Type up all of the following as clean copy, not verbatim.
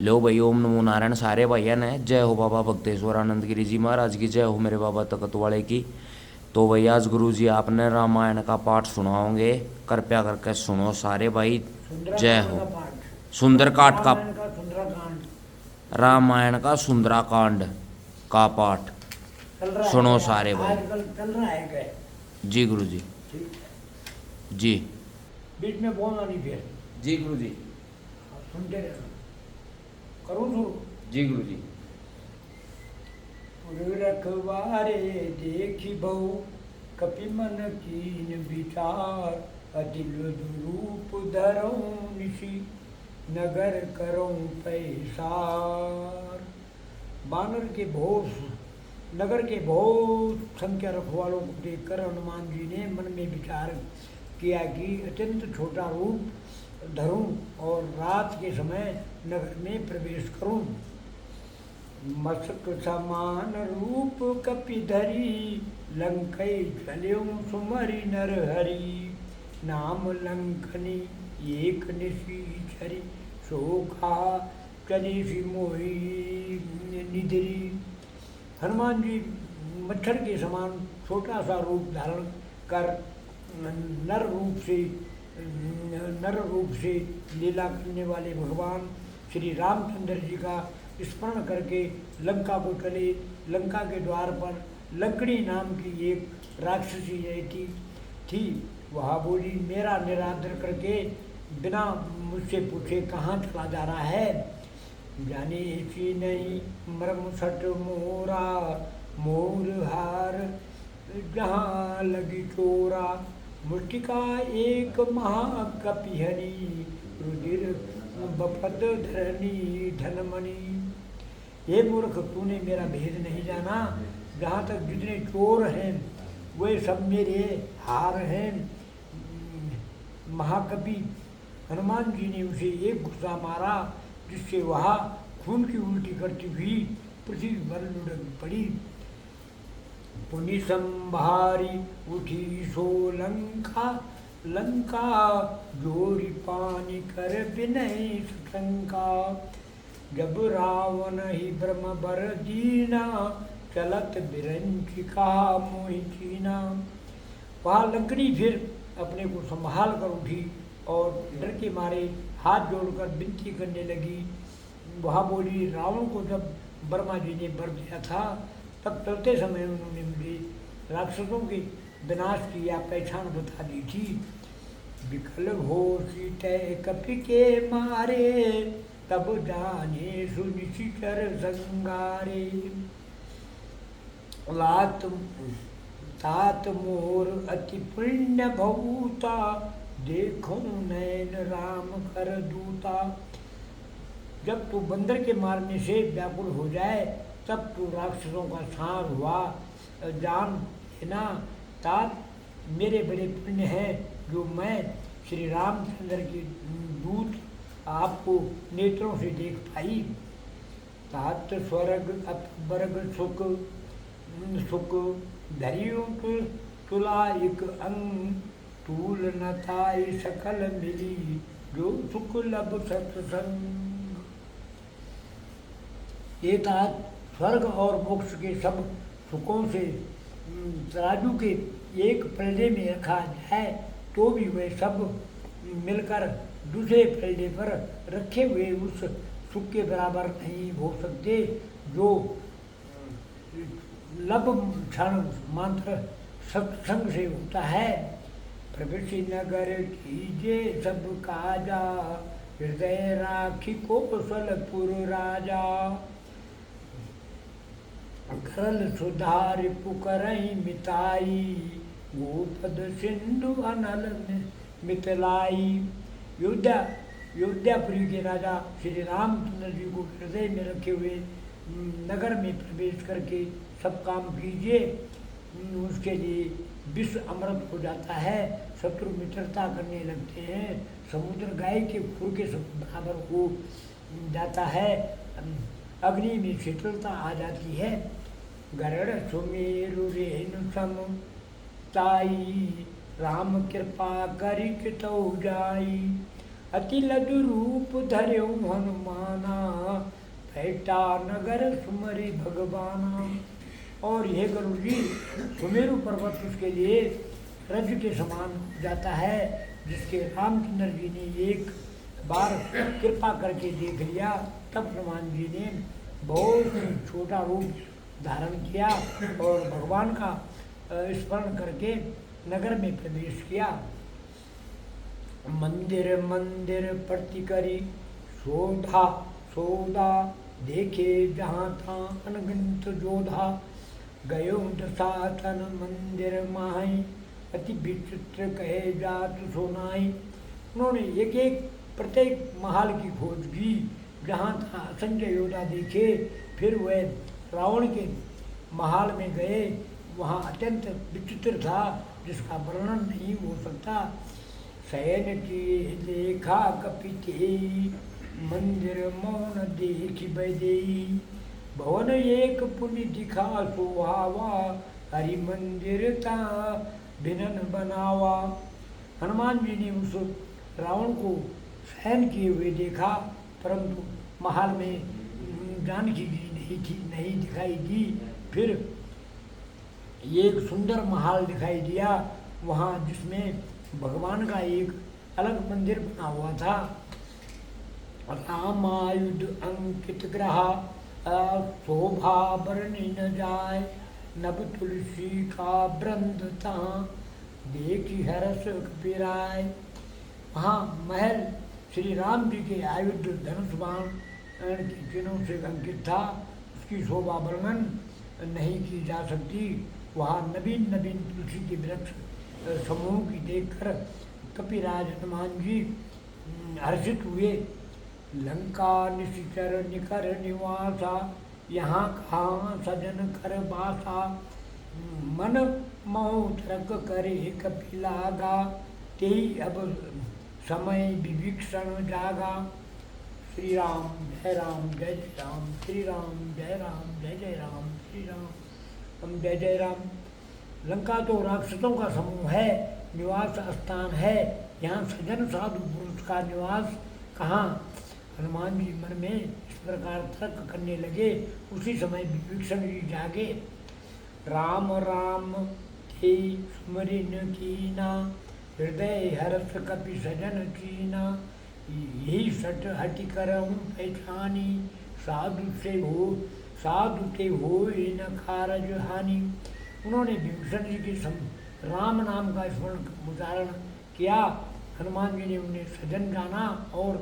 लो भाई, ओम नमो नारायण सारे भैया ने। जय हो बाबा भक्तेश्वर आनंद गिरी जी महाराज की, जय हो मेरे बाबा तखत वाले की। तो भैया आज गुरु जी आपने रामायण का पाठ सुनाओगे, कृपया करके सुनो सारे भाई। जय सुंदराकांड हो। का पाठ। सुंदरकांड का, रामायण का सुंदराकांड रामायण का सुंदराकांड का पाठ चल रहा है सुनो क्या? सारे भाई। आजकल चल रहा है क्या? जी गुरु जी। ठीक है, जी बीच में बोलना नहीं फिर। जी गुरु जी। हाँ, सुनते रहना। करूँ शुरू? जी गुरु जी। रखवारे देखी बहु कपि मन कीन विचार, अतिल रूप धरऊं निशि नगर करऊं पैसार। बानर के बहुत नगर के बहुत संख्या रखवालों को देखकर हनुमान जी ने मन में विचार किया कि अत्यंत छोटा रूप धरूं और रात के समय नगर में प्रवेश करूं। मस्तक समान रूप कपिधरी लंकई चल्यों सुमरि नर हरि, नाम लंकनी एक निशीचरी शोखा चली मोही निधरी। हनुमान जी मच्छर के समान छोटा सा रूप धारण कर नर रूप से लीला करने वाले भगवान श्री रामचंद्र जी का स्मरण करके लंका को चले। लंका के द्वार पर लंकड़ी नाम की एक राक्षसी रहती थी। वह बोली, मेरा निरादर करके बिना मुझसे पूछे कहाँ चला जा रहा है? जाने की नहीं मरम सट मोरा, मोर हार जहाँ लगी चोरा, मुष्टिका एक महाकपिहरी, रुधिर बपद धरनी धनमणि। हे मूर्ख, तूने मेरा भेद नहीं जाना। जहाँ तक जितने चोर हैं वे सब मेरे हार हैं। महाकवि हनुमान जी ने उसे एक गुस्सा मारा जिससे वह खून की उल्टी करती हुई पृथ्वी पर लुढ़क पड़ी। पुनि संभारी उठी सो लंका, लंका जोरी पानी कर बिनय शंका। जब रावण ही ब्रह्म बर दीना, चलत बिरंचिका मोहि चीना। वहाँ लंकड़ी फिर अपने को संभाल कर उठी और डर के मारे हाथ जोड़कर विनती करने लगी। वह बोली, रावण को जब ब्रह्मा जी ने वर दिया था तब चलते समय उन्होंने मुझे राक्षसों के विनाश की या पहचान बता दी थी। विकल हो सीते कपि के मारे, तब जाने सुनिश्चर संगारे। तात मोर अति पुण्य भूता, देखो नैन राम कर दूता। जब तू बंदर के मारने से व्याकुल हो जाए तब तू राक्षसों का संहार हुआ जान लेना। तात मेरे बड़े पुण्य हैं जो मैं श्री रामचंद्र की दूत आपको नेत्रों से देख पाई। तात स्वर्ग अपवर्ग सुख सुख धरियों तुला एक अंग, तूल नताई सकल मिली जो सुख लब सत्संग। ये तात स्वर्ग और मोक्ष के सब सुखों से तराजू के एक पलड़े में रखा जाए तो भी वे सब मिलकर दूसरे पलड़े पर रखे हुए उस सुख के बराबर नहीं हो सकते जो लब क्षण मात्र सत्संग से होता है। प्रभृति नगर कीजे सब काजा, हृदय राखी कौशलपुर राजा। करल सुधार पुकरई मिताई, गोपद सिंधु अनल मितलाई। योध्यापुरी के राजा श्री रामचंद्र जी को हृदय में रखे हुए नगर में प्रवेश करके सब काम कीजिए। उसके लिए विश्व अमृत हो जाता है, शत्रु मित्रता करने लगते हैं, समुद्र गाय के खुर के बराबर हो जाता है, अग्नि में शीतलता आ जाती है। गरुड़ सुमेरु रेणु सम ताई, राम कृपा करी कितौ जाई। अति लदु रूप धर्यो हनुमाना, बैठा नगर सुमरि भगवाना। और यह गुरु जी सुमेरु पर्वत उसके लिए रज के समान हो जाता है, जिसके रामचंद्र जी ने एक बार कृपा करके देख लिया, तब हनुमान जी ने बहुत ही छोटा रूप धारण किया और भगवान का स्मरण करके नगर में प्रवेश किया। मंदिर मंदिर प्रति करी शोधा शोधा, देखे जहाँ था अनगिनत जोधा। गयो दशातन मंदिर माही, अति विचित्र कहे जात सोनाई। उन्होंने एक एक प्रत्येक महल की खोज की, जहाँ था असंख्य योद्धा देखे। फिर वह रावण के महल में गए, वहाँ अत्यंत विचित्र था, जिसका वर्णन नहीं हो सकता। शयन की देखा कपिते, मंदिर मौन देखी बैदेई। भवन एक पुनि दिखा सुहावा, हरि मंदिर ता भिनन बनावा। हनुमान जी ने उस रावण को शयन किए हुए देखा, परंतु महल में जानकी जी नहीं दिखाई दी। फिर एक सुंदर महल दिखाई दिया, वहाँ जिसमें भगवान का एक अलग मंदिर बना हुआ था। रामायुध अंकित ग्रहा, शोभा बरनी न जाय। नभ तुलसी का वृंद तहाँ, देखी हरस कपिराय। वहाँ महल श्री राम जी के आयुध धनुष बाण के चिन्हों से अंकित था, उसकी शोभा वर्णन नहीं की जा सकती। वहाँ नवीन नवीन तुलसी के वृक्ष समूह की देखकर कपिराज हनुमान जी हर्षित हुए। लंका निशिचर निकर निवासा, यहाँ कहाँ सजन कर बासा। मन मोह तरक करे कपिलागा, तेई अब समय विभीषण जागा। श्री राम जय राम जय जय राम, श्री राम जय जय राम, श्री राम जय जय राम। लंका तो राक्षसों का समूह है, निवास स्थान है, यहाँ सजन साधु पुरुष का निवास कहाँ। हनुमान जी मन में इस प्रकार तर्क करने लगे। उसी समय विभीषण जी जागे। राम राम थे सुमरिन कीना, हृदय हर्ष कपि सजन कीना। यही सट हटि करऊँ पहचानी, साधु ते हो न कारज हानि। उन्होंने विभीषण जी के राम नाम का स्मरण उच्चारण किया। हनुमान जी ने उन्हें सजन जाना और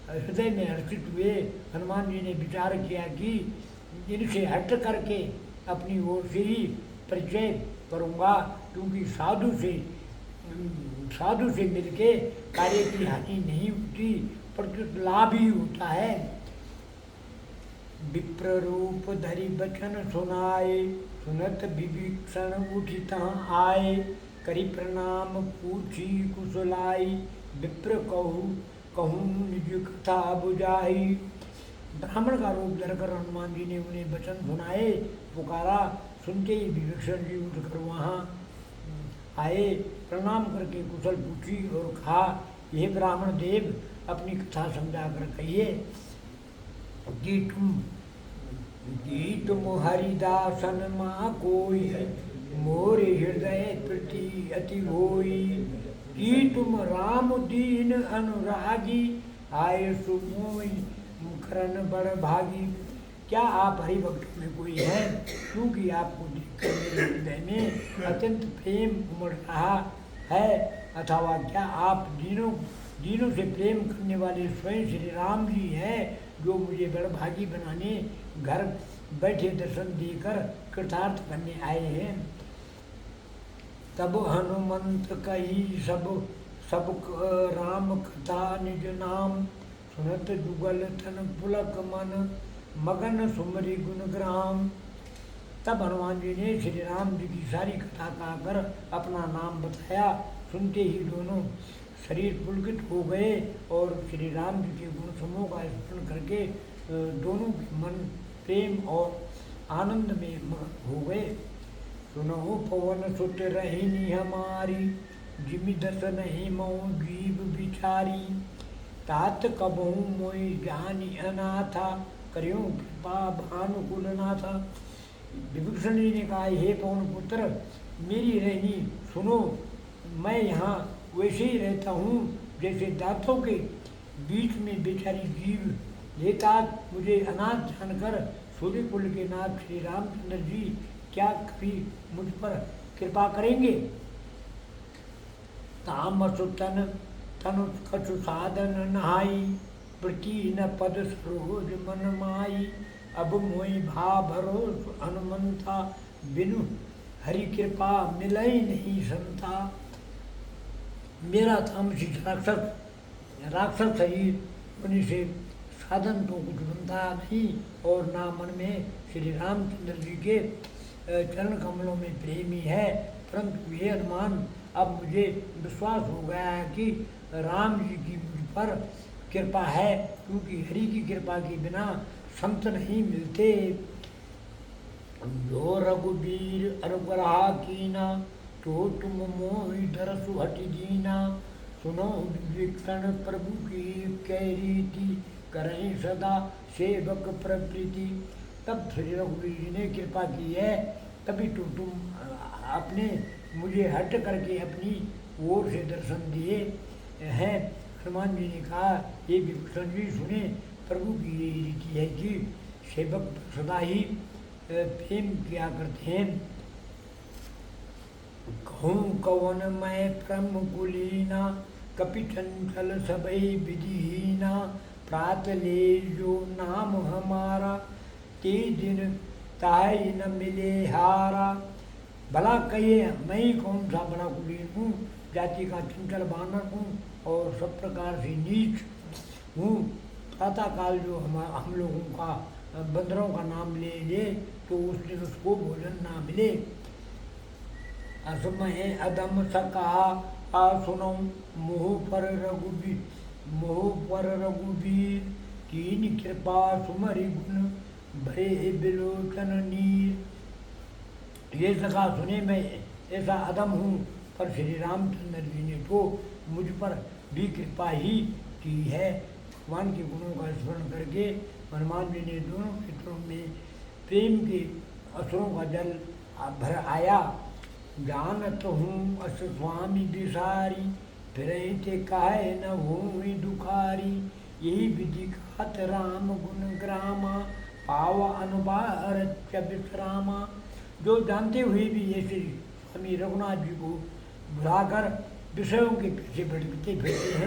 हृदय में हर्षित हुए। हनुमान जी ने विचार किया कि इनसे हट करके अपनी ओर से ही परिचय करूँगा, क्योंकि साधु से मिलके कार्य की हानि नहीं होती, प्रत्युत लाभ ही होता है। विप्र रूप धरि बचन सुनाए, सुनत विभीषण उठि तहाँ आए। करी प्रणाम पूछी कुशलाई, विप्र कहूँ निज कथा बुझाई। ब्राह्मण का रूप धरकर हनुमान जी ने उन्हें वचन सुनाए, पुकारा। सुनते ही विभीषण जी उठकर वहाँ आए, प्रणाम करके कुशल पूछी और कहा, ये ब्राह्मण देव अपनी कथा समझा कर कहिए कि तुम हरिदासन माँ कोई, मोरे हृदय प्रति अति होई। कि तुम राम दीन अनुरागी, आए सुमोई मुखरन बड़ भागी। क्या आप हरिभक्त में कोई है, क्योंकि आपको देखकर मेरे हृदय में अत्यंत प्रेम उमड़ रहा है। अथवा क्या आप दीनों से प्रेम करने वाले स्वयं श्री राम जी हैं, जो मुझे बड़भागी बनाने घर बैठे दर्शन देकर कृतार्थ करने आए हैं। तब हनुमंत कही सब राम कथा निज नाम, सुनत जुगल तन पुलक मन, मगन सुमरि गुणग्राम। तब हनुमान जी ने श्री राम जी की सारी कथा कहकर अपना नाम बताया। सुनते ही दोनों शरीर पुलकित हो गए और श्री राम जी के गुण समूह का स्मरण करके दोनों के मन प्रेम और आनंद में मग्न हो गए। सुनो पवन सुत रहिनी हमारी, जिमि दस नहीं मऊ जीव बिचारी। तात कबहू मोई ज्ञानी अनाथा करियो कृपा भानुकुल नाथा। विभीषण जी ने कहा, हे पवन पुत्र, मेरी रहनी सुनो। मैं यहाँ वैसे ही रहता हूँ जैसे दांतों के बीच में बेचारी जीव लेता। मुझे अनाथ जानकर सूर्य कुल के नाथ श्री रामचंद्र जी क्या कभी मुझ पर कृपा करेंगे? तामसु तनु कछु साधन नहाई, प्रति न पद सरोज मन माई। अब मोई भा भरोस हनुमंता, बिनु हरि कृपा मिलई नहीं संता। मेरा तामसिक राक्षस शरीर होने से साधन तो कुछ बनता नहीं, और ना मन में श्री रामचंद्र जी के चरण कमलों में प्रेमी है। परंतु ये हनुमान, अब मुझे विश्वास हो गया है कि राम जी की मुझ पर कृपा है, क्योंकि हरि की कृपा के बिना संत नहीं मिलते। जो रघुबीर अनुग्रह कीना, तो तुम मोहि दरसु हटि दीना। सुनो विभीषण प्रभु की कै रीति, करें सदा सेवक प्रवृत्ति। तब श्री रघुवीर जी ने कृपा की है, तभी तो तुम अपने मुझे हट करके अपनी ओर से दर्शन दिए हैं। हनुमान जी ने कहा, ये विभीषण जी सुने, प्रभु की ये रीति है कि सेवक सदा ही प्रेम किया करते हैं। कहूँ कवन मैं परम कुलीना, कपि चंचल सबई विधिहीना। प्रात ले जो नाम हमारा, ते दिन ताई न मिले हारा। भला कहिए, मैं ही कौन सा बड़ा कुलीन हूँ, जाति का चंचल बानर हूँ और सब प्रकार से नीच हूँ। प्रातः काल जो हम लोगों का बंदरों का नाम ले ले तो उस दिन उसको भोजन ना मिले। असमय अदम सका आ सुनो, मोह पर रघुबीर। कीन कृपा सुमरि गुण, भरे बिलोचन नीर। ये सका सुने, मैं ऐसा अदम हूँ, पर श्री रामचंद्र जी ने तो मुझ पर भी कृपा ही की है। भगवान के गुणों का स्मरण करके हनुमान जी ने दोनों क्षेत्रों में प्रेम के असुरों का जल भर आया। जानत हूँ अस स्वामी बिसारी, फिर ते कहे न हुई दुखारी। यही विधि खात राम गुण ग्रामा, पावा अनुबार विश्रामा। जो जानते हुए भी ऐसे स्वामी रघुनाथ जी को बुलाकर विषयों के पीछे भटकते फिरते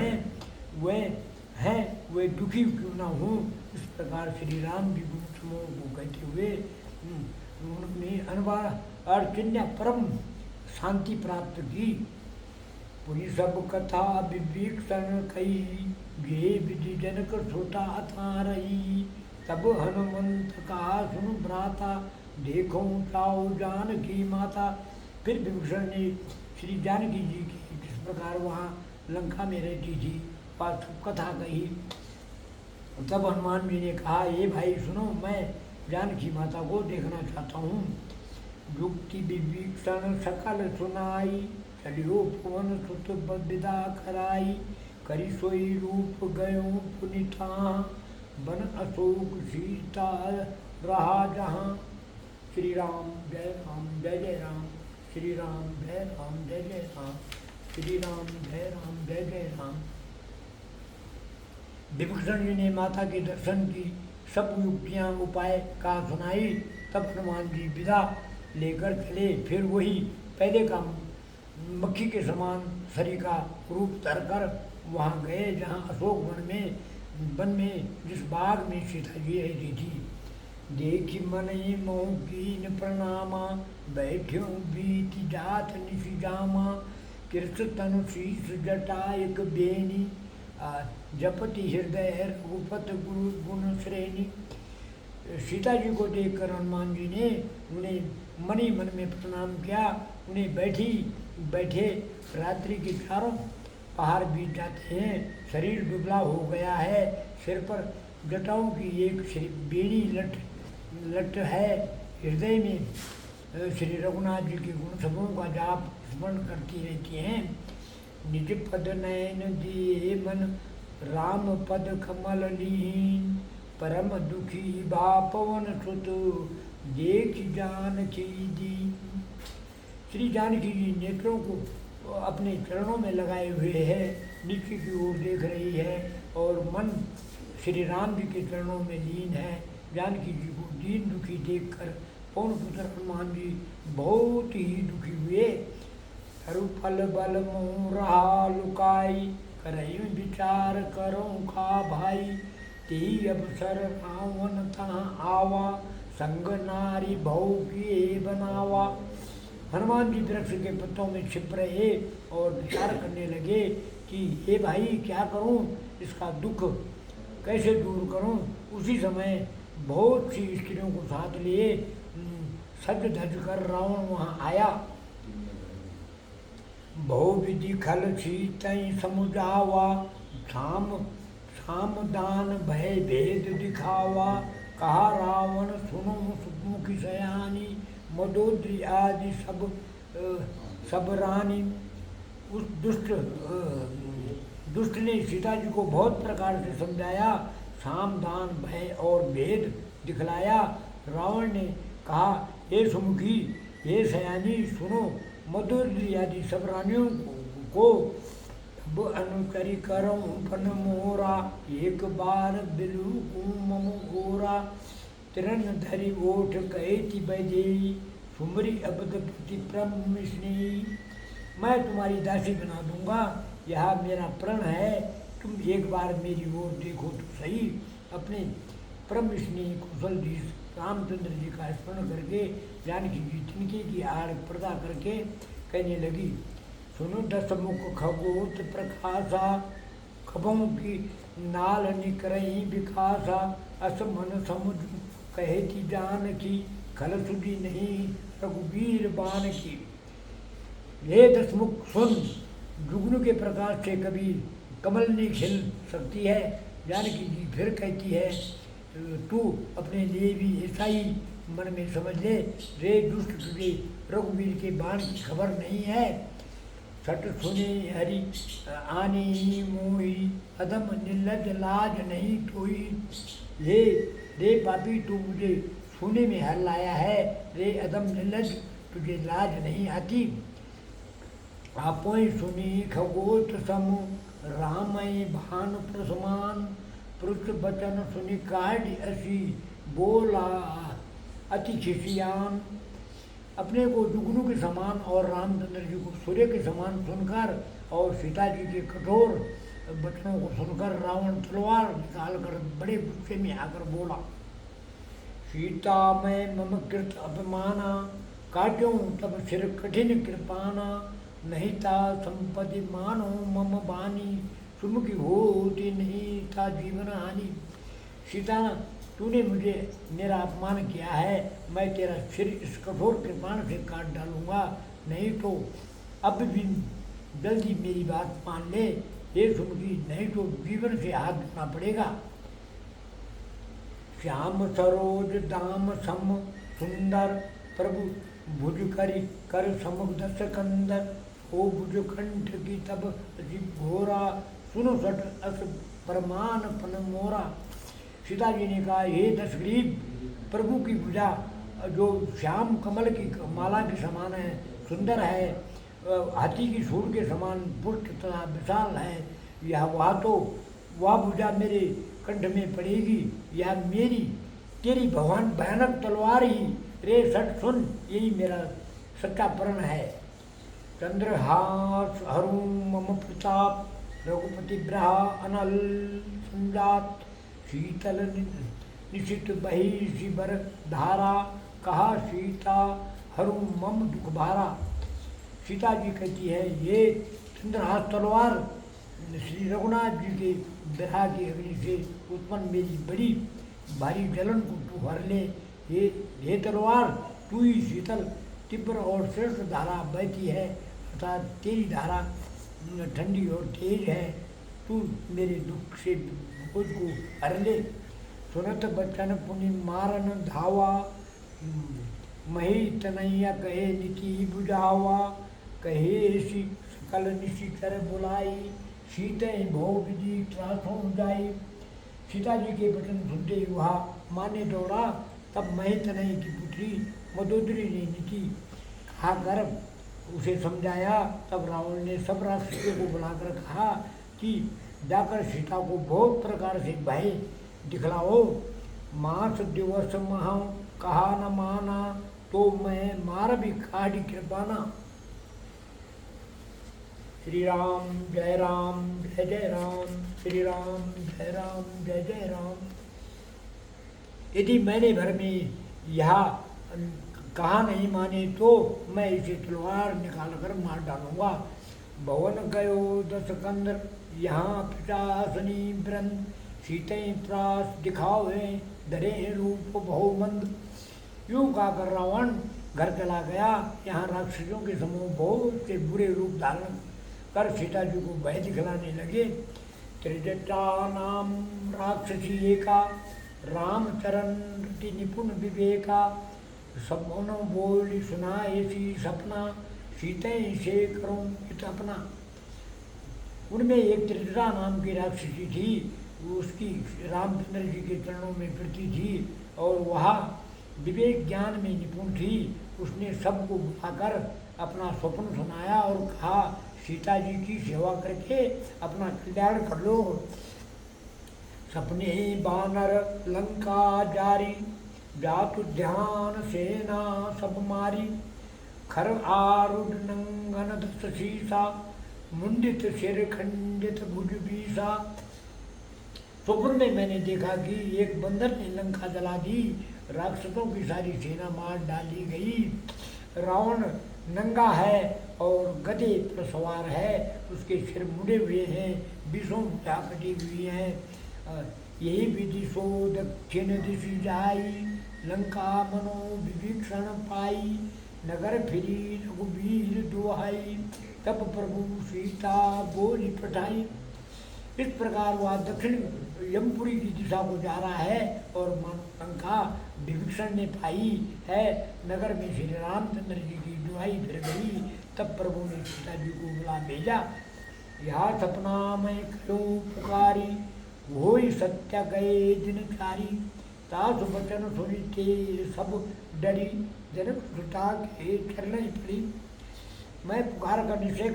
हैं, वे दुखी क्यों ना हो। इस प्रकार श्री राम जी गुण समूह को कहते हुए उन्होंने अनुबार अर्चन्या परम शांति प्राप्त की। पूरी सब कथा विभीषण कही, ये विधि जनक सोता अथा रही। तब हनुमंत कहा सुन भ्राता, देखो चाओ जानकी माता। फिर विभीषण ने श्री जानकी जी की किस प्रकार वहाँ लंका में रहती थी बात कथा कही। तब हनुमान जी ने कहा, ये भाई सुनो, मैं जानकी माता को देखना चाहता हूँ। युक्ति विभीषण सकल सुनाई, चलियो पवन सुत विदा कराई। करी सोई रूप गयो पुनिता, बन अशोक सीता रहा जहाँ। श्री राम जय राम जय जय राम, श्री राम जय राम जय जय राम, श्री राम जय राम जय जय राम। विभीषण जी ने माता के दर्शन की सब युक्तियाँ उपाय का सुनाई। तब हनुमान जी विदा लेकर चले। फिर वही पहले का मक्खी के समान शरीर का रूप धरकर वहाँ गए जहाँ अशोक वन में जिस बाग में सीता जी रहती थी। देखी मन मोह कीन प्रणामा, बैठ्यो बीत जात निशि जामा। कृत तनु शीस जटा एक बेनी, जपति हृदय रघुपत गुरु गुण श्रेणी। सीता जी को देखकर हनुमान जी ने उन्हें मन ही मन में प्रणाम किया। उन्हें बैठे रात्रि के चारों पहाड़ बीत जाते हैं। शरीर दुबला हो गया है, सिर पर जटाओं की एक बेनी लट है। हृदय में श्री रघुनाथ जी के गुण समूह का जाप स्मरण करती रहती हैं। निज पद नयन दिए मन, राम पद कमल लीन, परम दुखी बा पवन सुत, देख जानकी दीन। श्री जानकी जी नेत्रों को अपने चरणों में लगाए हुए है, नीचे की ओर देख रही है और मन श्री राम जी के चरणों में लीन है। जानकी जी को दीन दुखी देखकर पवन पुत्र हनुमान जी बहुत ही दुखी हुए। हरु फल बल मोह रहा लुकाई, करई विचार करो खा भाई, तेई अवसर रावण तहाँ आवा, संग नारी बहु किए बनावा। हनुमान जी वृक्ष के पत्तों में छिप रहे और विचार करने लगे कि हे भाई क्या करूं, इसका दुख कैसे दूर करूं। उसी समय बहुत सी स्त्रियों को साथ लिए सज धज कर रावण वहाँ आया। बहु विधि खल सीतई समुझावा, साम साम दान भय भेद दिखावा, कहा रावण सुनो सुमुखी सयानी, मदोदरी आदि सब रानी। उस दुष्ट ने सीता जी को बहुत प्रकार से समझाया, साम दान भय और भेद दिखलाया। रावण ने कहा हे सुमुखी हे सयानी सुनो, मदोदरी आदि सब रानियों को अब अनुचरी करो फन मोरा, एक बार बिलु मम गोरा, तिरन धरी ओठ कहती बजेई, सुमरी अबद पति प्रमिष्णी। मैं तुम्हारी दासी बना दूंगा, यह मेरा प्रण है, तुम एक बार मेरी ओर देखो तो सही। अपने प्रमिष्णी कुशल जी रामचंद्र जी का स्मरण करके जानकी जी तिनके की आड़ पर्दा करके कहने लगी, सुनो दस मुख खगोत प्रकाशा, खबों की नाल निकरई विकासा, असमन समुझ कहती जानकी, खल सुधी नहीं रघुवीर बान की। ये दसमुख सुन, जुगनू के प्रकाश से कभी कमल नहीं खिल सकती है। जानकी जी फिर कहती है, तू अपने लिए भी ऐसा ही मन में समझ ले, रे दुष्ट तुझे रघुवीर के बाण की खबर नहीं है। सट सुने हरि आनी मोही, अदम निर्लज लाज नहीं तोई। रे पापी तू मुझे सोने में हर लाया है, रे अदम निर्लज तुझे लाज नहीं आती। आपोई सुनी खगोत सम, रामय भान प्रसमान, पृष्ठ बचन सुनि काढ़ असी, बोला अति खिसियान। अपने को जुगनू के समान और रामचंद्र जी को सूर्य के समान सुनकर और सीता जी के कठोर वचनों को सुनकर रावण तलवार निकालकर बड़े गुस्से में आकर बोला, सीता मैं मम कृत अपमाना, काट्यों तब सिर कठिन कृपाना, नहीं था संपत्ति मानो मम बानी, सुमुखी होती नहीं था जीवन हानि। सीता तूने मुझे मेरा अपमान किया है, मैं तेरा सिर इस कठोर कृपाण से काट डालूंगा, नहीं तो अब भी जल्दी मेरी बात मान ले हे सुमुखी, नहीं तो जीवन से हाथ धोना पड़ेगा। श्याम सरोज दाम सम सुंदर, प्रभु भुज कर समुख दस कंदर, ओ भुज कंठ की तब घोरा, सुनो सट अस परमान पन मोरा। सीता जी ने कहा, हे दशग्रीव, प्रभु की भुजा जो श्याम कमल की माला के समान है, सुंदर है, हाथी की सूंड के समान पुष्ट तथा विशाल है, यह वह भुजा मेरे कंठ में पड़ेगी, या मेरी तेरी भगवान भयानक तलवार ही, रे सट सुन, यही मेरा सच्चा प्रण है। चंद्रहास हरुण मम प्रताप, रघुपति ब्रहा अनल संजात, शीतल निशित बही शिवर धारा, कहा सीता हरुण मम दुख भारा। सीता जी कहती है, ये चंद्रहास तलवार श्री रघुनाथ जी के विरह की अग्नि से उत्पन्न मेरी बड़ी भारी जलन को तू हर ले। ये तलवार तू ही शीतल तीव्र और श्रेष्ठ धारा बहती है, अर्थात तेरी धारा ठंडी और तेज है, तू मेरे दुख से बोझ को हर ले। सुनत बचन पुनि मारन धावा, मही तनैया कहे नीति बुझावा, कहे सकल निशिकर बुलाई, सीतें बहु विधि त्रासों जाई। सीता जी के वचन सुनते ही वह माने दौड़ा। तब महेतनय की पुत्री मदोदरी ने नीति खाकर उसे समझाया। तब रावण ने सब राक्षसों को बुलाकर कहा कि जाकर सीता को बहुत प्रकार से भय दिखलाओ। मास दिवस महा कहा न माना, तो मैं मार भी खाड़ी कृपाना। श्री राम जय जय राम, श्री राम जय जय राम। यदि मैंने भर में यह कहा नहीं माने तो मैं इसे तलवार निकाल कर मार डालूंगा। भवन गयो 10 कंदर, यहाँ पिचासनी वृंद। सीतें त्रास दिखावे, धरे रूप बहुमंद। यूं कहकर रावण घर चला गया। यहाँ राक्षसों के समूह बहुत से बुरे रूप धारण कर सीता जी को भय दिखलाने लगे। त्रिजटा नाम राक्षसी एका, रामचरण रति निपुण विवेका। सबनो बोली सुना ऐसी सपना, सीतें से करूं इत अपना। उनमें एक त्रिजटा नाम की राक्षसी थी। उसकी रामचंद्र जी के चरणों में प्रीति थी और वह विवेक ज्ञान में निपुण थी। उसने सबको बुलाकर अपना स्वप्न सुनाया और कहा, सीता जी की सेवा करके अपना कल्याण कर लो। सपने बानर लंका जारी, जातु ध्यान सेना सब मारी। खर आरुढ़ नंगन 10 शीसा, मुंडित सिर खंडित भुज बीसा। स्वप्न में मैंने देखा कि एक बंदर ने लंका जला दी, राक्षसों की सारी सेना मार डाली गई। रावण नंगा है और गधे पर सवार है, उसके सिर मुड़े हुए हैं, विषों कटी हुई हैं। यही विधि सो दक्षिण दिशि जाई, लंका मनो विभीषण पाई। नगर फिरी रघुवीर दुहाई, तब प्रभु सीता बोली पठाई। इस प्रकार वह दक्षिण यमपुरी की दिशा को जा रहा है और लंका विभीषण ने पाई है। नगर में श्री रामचंद्र जी की दुहाई फिर गई। तब प्रभु ने सीता जी को बुला भेजा। यह सपना मैं क्यों पुकारी, वो सत्य गए दिन चारी। तासु वचन सुनते सब डरी, जनक सुता के चरण पड़ी। मैं पुकार कर निश्चय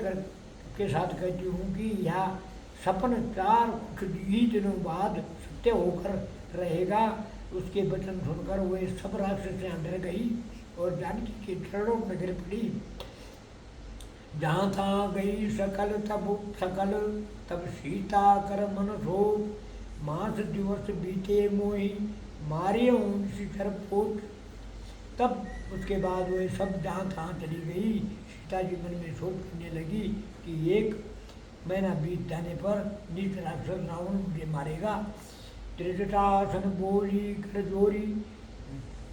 के साथ कहती हूँ कि यह सपन 4 कुछ ही दिनों बाद सत्य होकर रहेगा। उसके वचन सुनकर वे सब राक्षसियाँ डर गई और जानकी के चरणों में गिर पड़ी। जहाँ तहाँ गई सकल तब सीता कर मन शोक। मास दिवस बीते मोही, मारे उनसी पोत। तब उसके बाद वे सब जहाँ तहाँ चली गई। सीता जी मन में शोक करने लगी कि एक महीना बीत जाने पर नीच राक्षस रावण मुझे मारेगा। त्रिजटासन बोली कर जोरी,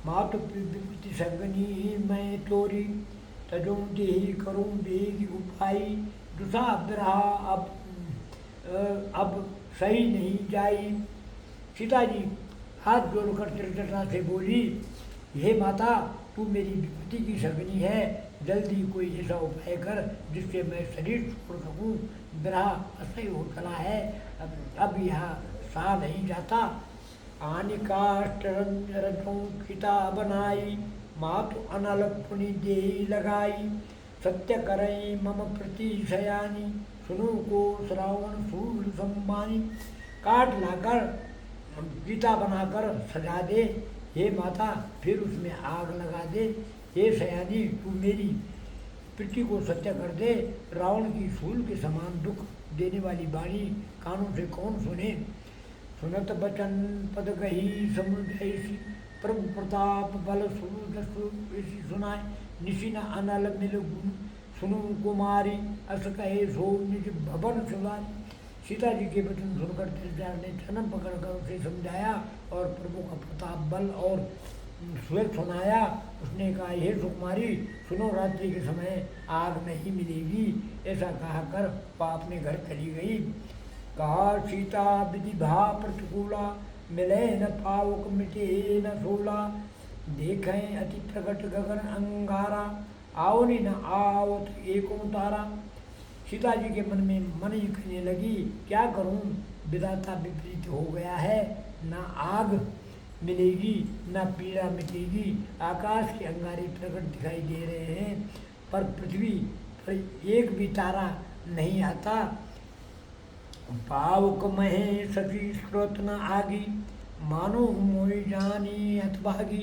मातु विपत्ति सगनी मैं तोरी। तजों देही करूं देगी उपाई, दुसा रहा अब सही नहीं जाई। सीता जी हाथ जोड़कर त्रिजटा से बोली, हे माता, तू मेरी विपत्ति की सगनी है, जल्दी कोई ऐसा उपाय कर जिससे मैं शरीर छोड़ सकूं। विरह असह्य हो चला है, अब यह सहा नहीं जाता। आनिकाष्ट रजों खिता बनाई, मातु अनल पुनि देही लगाई। सत्य करें मम प्रति शयानी, सुनो को श्रावण सूल संबानी। काट लाकर गीता बनाकर सजा दे हे माता, फिर उसमें आग लगा दे। हे शयानी, तू मेरी प्रीति को सत्य कर दे। रावण की सूल के समान दुख देने वाली वाणी कानों से कौन सुने। सुनत बचन पद गही समुद्र ऐसी, प्रभु प्रताप बल सुरु ऐसी सुनाए। निशिन अनल मिल गुण सुनु कुमारी, अस कहे सो निज भवन सुनाई। सीता जी के वचन सुनकर त्रिजटा ने जन्म पकड़कर उसे समझाया और प्रभु का प्रताप बल और स्वेत सुनाया। उसने कहा, हे सुकुमारी, सुनो, रात्रि के समय आग नहीं मिलेगी। ऐसा कहा कर वह अपने घर चली गई। कहा सीता विधि भा प्रतिकूला, मिले न पावक मिटे न सोला। देखें अति प्रकट गगन अंगारा, आओ न आवत एको तारा। सीता जी के मन में मन ही कहने लगी, क्या करूं, विधाता विपरीत हो गया है, ना आग मिलेगी ना पीड़ा मिटेगी। आकाश के अंगारे प्रकट दिखाई दे रहे हैं, पर पृथ्वी पर एक भी तारा नहीं आता। पावक महे सखी स्रोत न आगी, मानो मोई जानी हतभागी।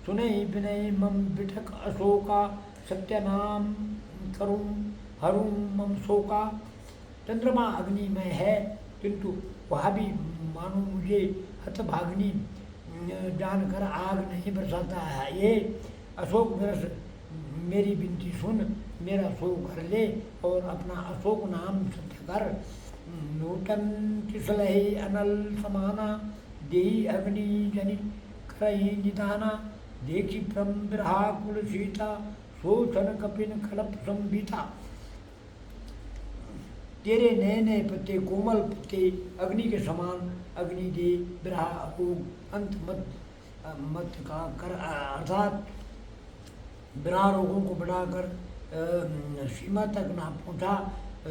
सुने विनय मम बिठक अशोका, सत्य नाम करूं हरूं मम शोका। चंद्रमा अग्निमय है, किंतु वह भी मानो मुझे हतभागिनी जानकर आग नहीं बरसाता है। ये अशोक बरस मेरी विनती सुन, मेरा शोक कर ले और अपना अशोक नाम सत्य कर। नूतन तिसलहे अनल समाना, देही अग्नि जनि करही निदाना। देखी प्रम बिरहा कुल सीता, सोचन कपिन कलप संबीता। तेरे नए नए पत्ते कोमल पत्ते अग्नि के समान, अग्नि दे बिरहा रोग अंत मत मत का कर, अर्थात बिरहा रोगों को बढ़ाकर सीमा तक ना पहुँचा।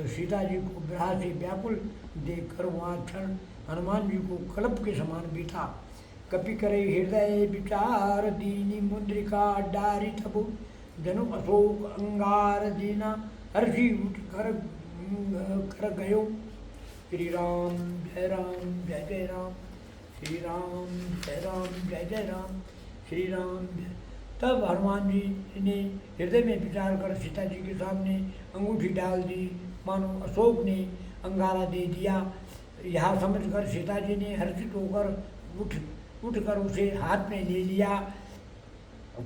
सीता जी को बिरहा से व्याकुल देखकर वहाँ क्षण हनुमान जी को कल्प के समान बीता। कपि करे हृदय विचार, दीनी मुद्रिका डारी तबु। जनु अशोक अंगार दीना, हर्षि उठ कर गयो। श्री राम जय राम जय जय राम, श्री राम जय राम जय जय राम, श्री राम जय। तब हनुमान जी ने हृदय में विचार कर सीता जी के सामने अंगूठी डाल दी, मानो अशोक ने अंगारा दे दिया। यह समझकर सीता जी ने हर्षित होकर उठकर उसे हाथ में ले लिया।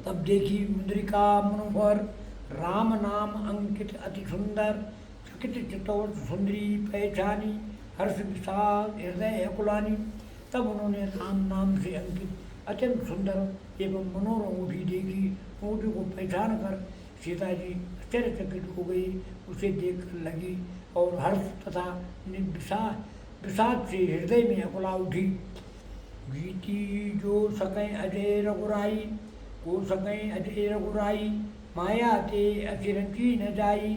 तब देखी मुद्रिका मनोहर, राम नाम अंकित अति सुंदर। चकित चितौर सुंदरी पहचानी, हर्ष विषाद हृदय अकुलानी। तब उन्होंने राम नाम से अंकित अत्यंत सुंदर एवं मनोरम अंगूठी देखी। अंगूठी को पहचान कर सीता जी आश्चर्यचकित हो गई, उसे देख लगी और हर्ष तथा विषाद से हृदय में अकुला उठी। गीती जो सकें अजय रघुराई, को सकें अजय रघुराई। माया ते अचिरंची न जाई,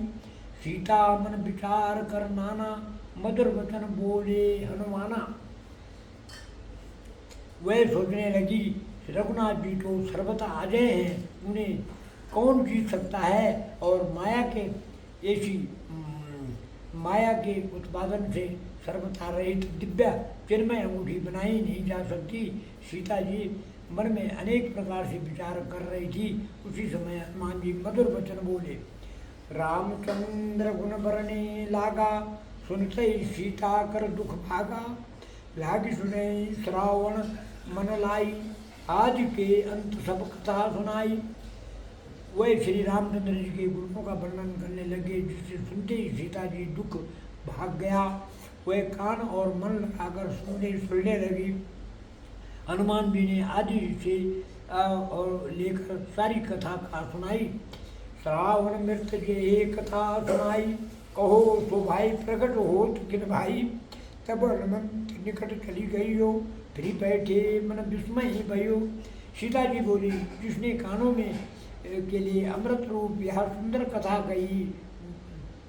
सीता मन विचार कर नाना। मधुर वचन बोले हनुमाना। वह सोचने लगी, रघुनाथ जी तो सर्वथा अजय हैं, उन्हें कौन जीत सकता है। और माया के उत्पादन से सर्वथा रहित दिव्य चिन्मय अंगूठी बनाई नहीं जा सकती। सीता जी मन में अनेक प्रकार से विचार कर रही थी। उसी समय हनुमान जी मधुर वचन बोले। रामचंद्र गुण बरने लागा, सुनते सीता कर दुख भागा। लागी सुने श्रावण मन लाई, आज के अंत सब कथा सुनाई। वह श्री रामचंद्र जी के गुणों का वर्णन करने लगे, जिससे सुनते ही सीता जी दुख भाग गया। वह कान और मन लगाकर सुनने लगी। हनुमान जी ने आदि से और लेकर सारी कथा का सुनाई। श्रावण मृत जे कथा सुनाई, कहो तो भाई प्रकट हो किन भाई। तब हनुमंत निकट चली गई हो, फिर बैठे मन विस्मय ही भयो। सीता जी बोली, जिसने कानों में के लिए अमृत रूप यह सुंदर कथा कही,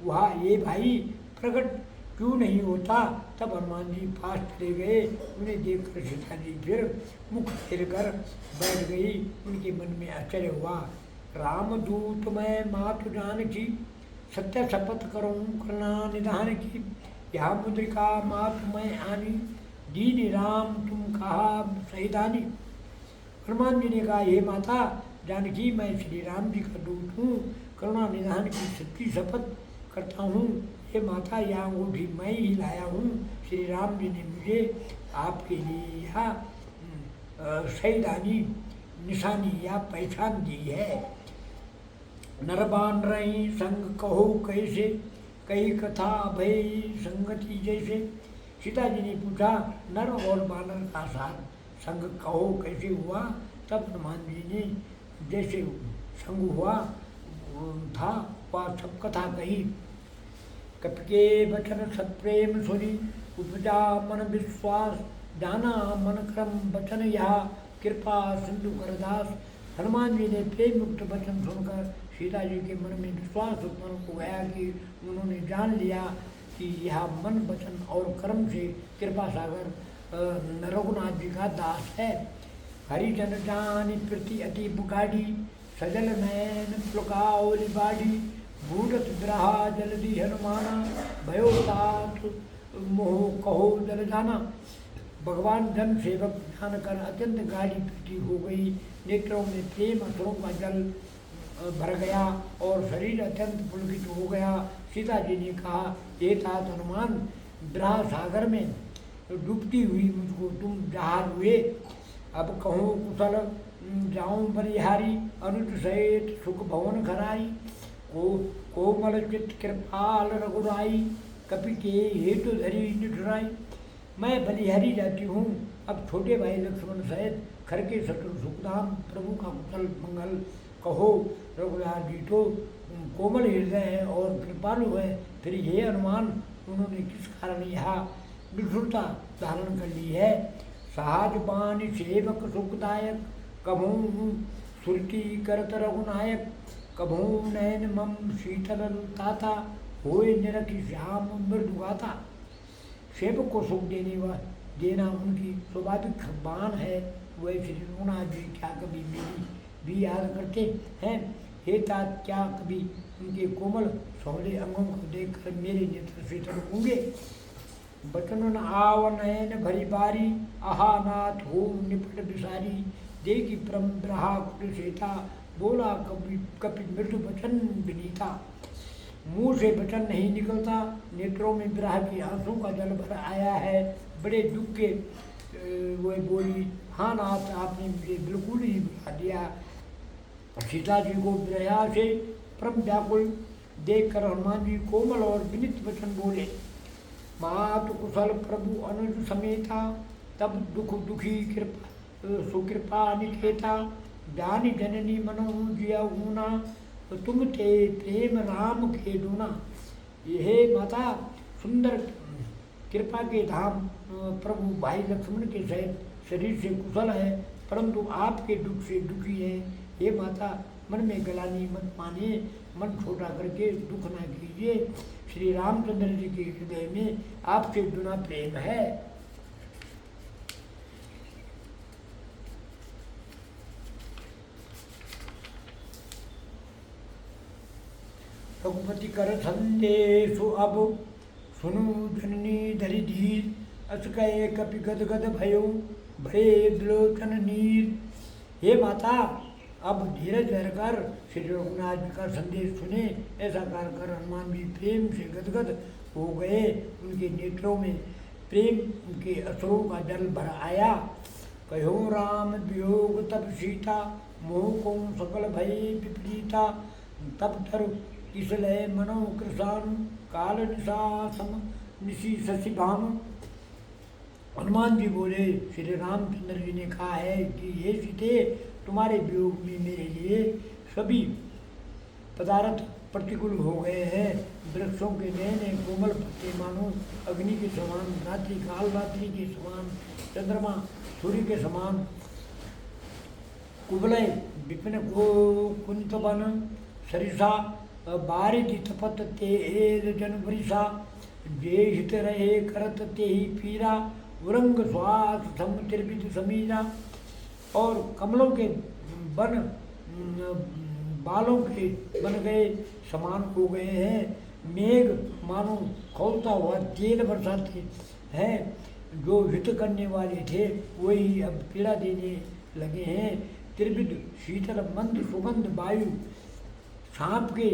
वह ये भाई प्रकट क्यों नहीं होता। तब हनुमान जी पास चले गए। उन्हें देखकर सीता जी फिर मुख फेर कर बैठ गई। उनके मन में आश्चर्य हुआ। रामदूत मैं मातु जानकी, सत्य शपथ करूं करना निधान की। यह मुद्रिका मातु मैं आनी, दीन राम तुम कहा सहिदानी। हनुमान जी ने कहा, हे माता जानकी, मैं श्री राम जी का दूत हूँ, करुणा निधान की सच्ची शपथ करता हूँ। हे माता, यह अंगूठी मैं ही लाया हूँ। श्री राम जी ने मुझे आपके लिए यह सहिदानी निशानी या पहचान दी है। नरबान रही संग कहो कैसे, कही कथा भय संगति जैसे। सीता जी ने पूछा, नर और बानर का साथ संग कहो कैसे हुआ। तब हनुमान जी ने जैसे संग हुआ था वह सब कथा कही। कपके वचन सत्प्रेम सुनी, उपजा मन विश्वास। जाना मन क्रम वचन यह, कृपा सिंधु करदास। हनुमान जी ने प्रेम मुक्त वचन सुनकर सीता जी के मन में विश्वास उत्पन्न हो गया कि उन्होंने जान लिया कि यह मन वचन और कर्म से कृपा सागर रघुनाथ जी का दास है। हरिजन जान प्रति अति बुगाड़ी, सजल नैन पुलकावली बाड़ी, बूढ़त द्रहा जलधि हनुमाना, भयो तात मोह कहो जल जाना। भगवान जन सेवक ध्यान कर अत्यंत गाढ़ी प्रीति हो गई, नेत्रों में प्रेम अश्रुओं का जल भर गया और शरीर अत्यंत पुलकित हो गया। सीता जी ने कहा, हे तात हनुमान, द्राह सागर में डूबती हुई मुझको तुम जहार हुए, अब कहूँ कुशल जाऊं बलिहारी, अनुज सहित सुख भवन खराई, कोमल चित्त कृपाल रघुराई, कपि के हेतु धरी निठुराई। मैं बलिहारी जाती हूँ, अब छोटे भाई लक्ष्मण सहित खर के शत्रु सुखधाम प्रभु का कुशल मंगल कहो। रघुराज जी तो कोमल हृदय है और कृपालु है, फिर ये हनुमान उन्होंने किस कारण यह निठुरता धारण कर ली है। सहज बानी सेवक सुखदायक, कभू सुरती करत रघुनायक, कभू नयन मम शीतल ताता, होए निरखि श्याम मृदुगाता। सेवक को सुख देना उनकी स्वाभाविक बान है। वह श्री रघुनाथ जी क्या कभी मेरी भी याद करते हैं? हे तात, क्या कभी उनके कोमल सौले अंगों को देखकर मेरे नेत्र शीतल होंगे? बचन न आव नयन भरी बारी, आहा नाथ हो निपट बिसारी, देखी परम ब्रहा कुलसेता, बोला कपि कपि मृदु वचन विनीता। मुंह से वचन नहीं निकलता, नेत्रों में विरह की आंसू का जल भर आया है। बड़े दुख के वो बोली, हाँ नाथ, आपने मुझे बिल्कुल ही बुला दिया। सीता जी को विरह से परम व्याकुल देखकर हनुमान जी कोमल और विनित वचन बोले, मातु कुशल प्रभु अनुज समेता, तब दुख दुखी कृपा सुकृपा निकेता, जानी जननी मनो जिया ऊना, तुम ते प्रेम राम के डूना। यह माता सुंदर कृपा के धाम प्रभु भाई लक्ष्मण के सहित शरीर से कुशल है, परंतु आपके दुख से दुखी है। हे माता, मन में गलानी मत माने, मन छोटा करके दुख ना कीजिए। श्री रामचंद्र जी के हृदय में आपसे दुना प्रेम है। रघुपति कर संदेशु अब, सुनु जननी धरि धीर, अस कहे कपि गद गद भयो, भरे विलोचन नीर। हे माता, अब धीरज धरकर श्री रघुनाथ जी का संदेश सुने। ऐसा कर हनुमान जी प्रेम से गदगद हो गए, उनके नेत्रों में प्रेम के अश्रुओं का जल भर आया। कहो राम वियोग तब सीता, मोह को सकल भय विपरीता, तब तर किसलय मनो कृषाण, काल निशा सम निशी शशि भानु। हनुमान जी बोले, श्री रामचंद्र जी ने कहा है कि हे सीते, तुम्हारे वियोग में मेरे लिए सभी पदार्थ प्रतिकूल हो गए हैं। वृक्षों के नए नए कोमल पत्ते मानो अग्नि के समान, रात्रि काल रात्रि के समान, चंद्रमा सूर्य के समान, कुबलय विपिन को कुंत बन सरिसा, बारिधि तपत तेल जन वरिषा, जे हित रहे करत ते ही पीरा, उरंग श्वास सम त्रिविध समीरा। और कमलों के बन बालों के बन गए समान हो गए हैं। मेघ मानो खौलता हुआ तेल बरसाते हैं। जो हित करने वाले थे वही अब पीड़ा देने लगे हैं। त्रिविध शीतल मंद सुगंध वायु सांप के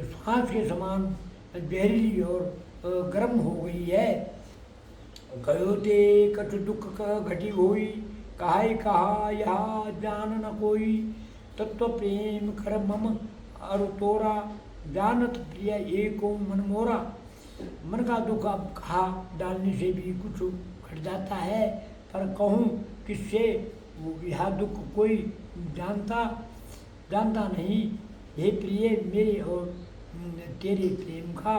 श्वास के समान जहरीली और गर्म हो गई है। कहो ते कटु दुख घटी होई, कहाई कहा यहा जान न कोई, तत्व प्रेम कर मम अरु तोरा, जानत प्रिय एको मन मोरा। मन का दुख अब कहा डालने से भी कुछ घट जाता है, पर कहूँ किससे यह दुख कोई जानता नहीं। हे प्रिय, मेरे और तेरे प्रेम का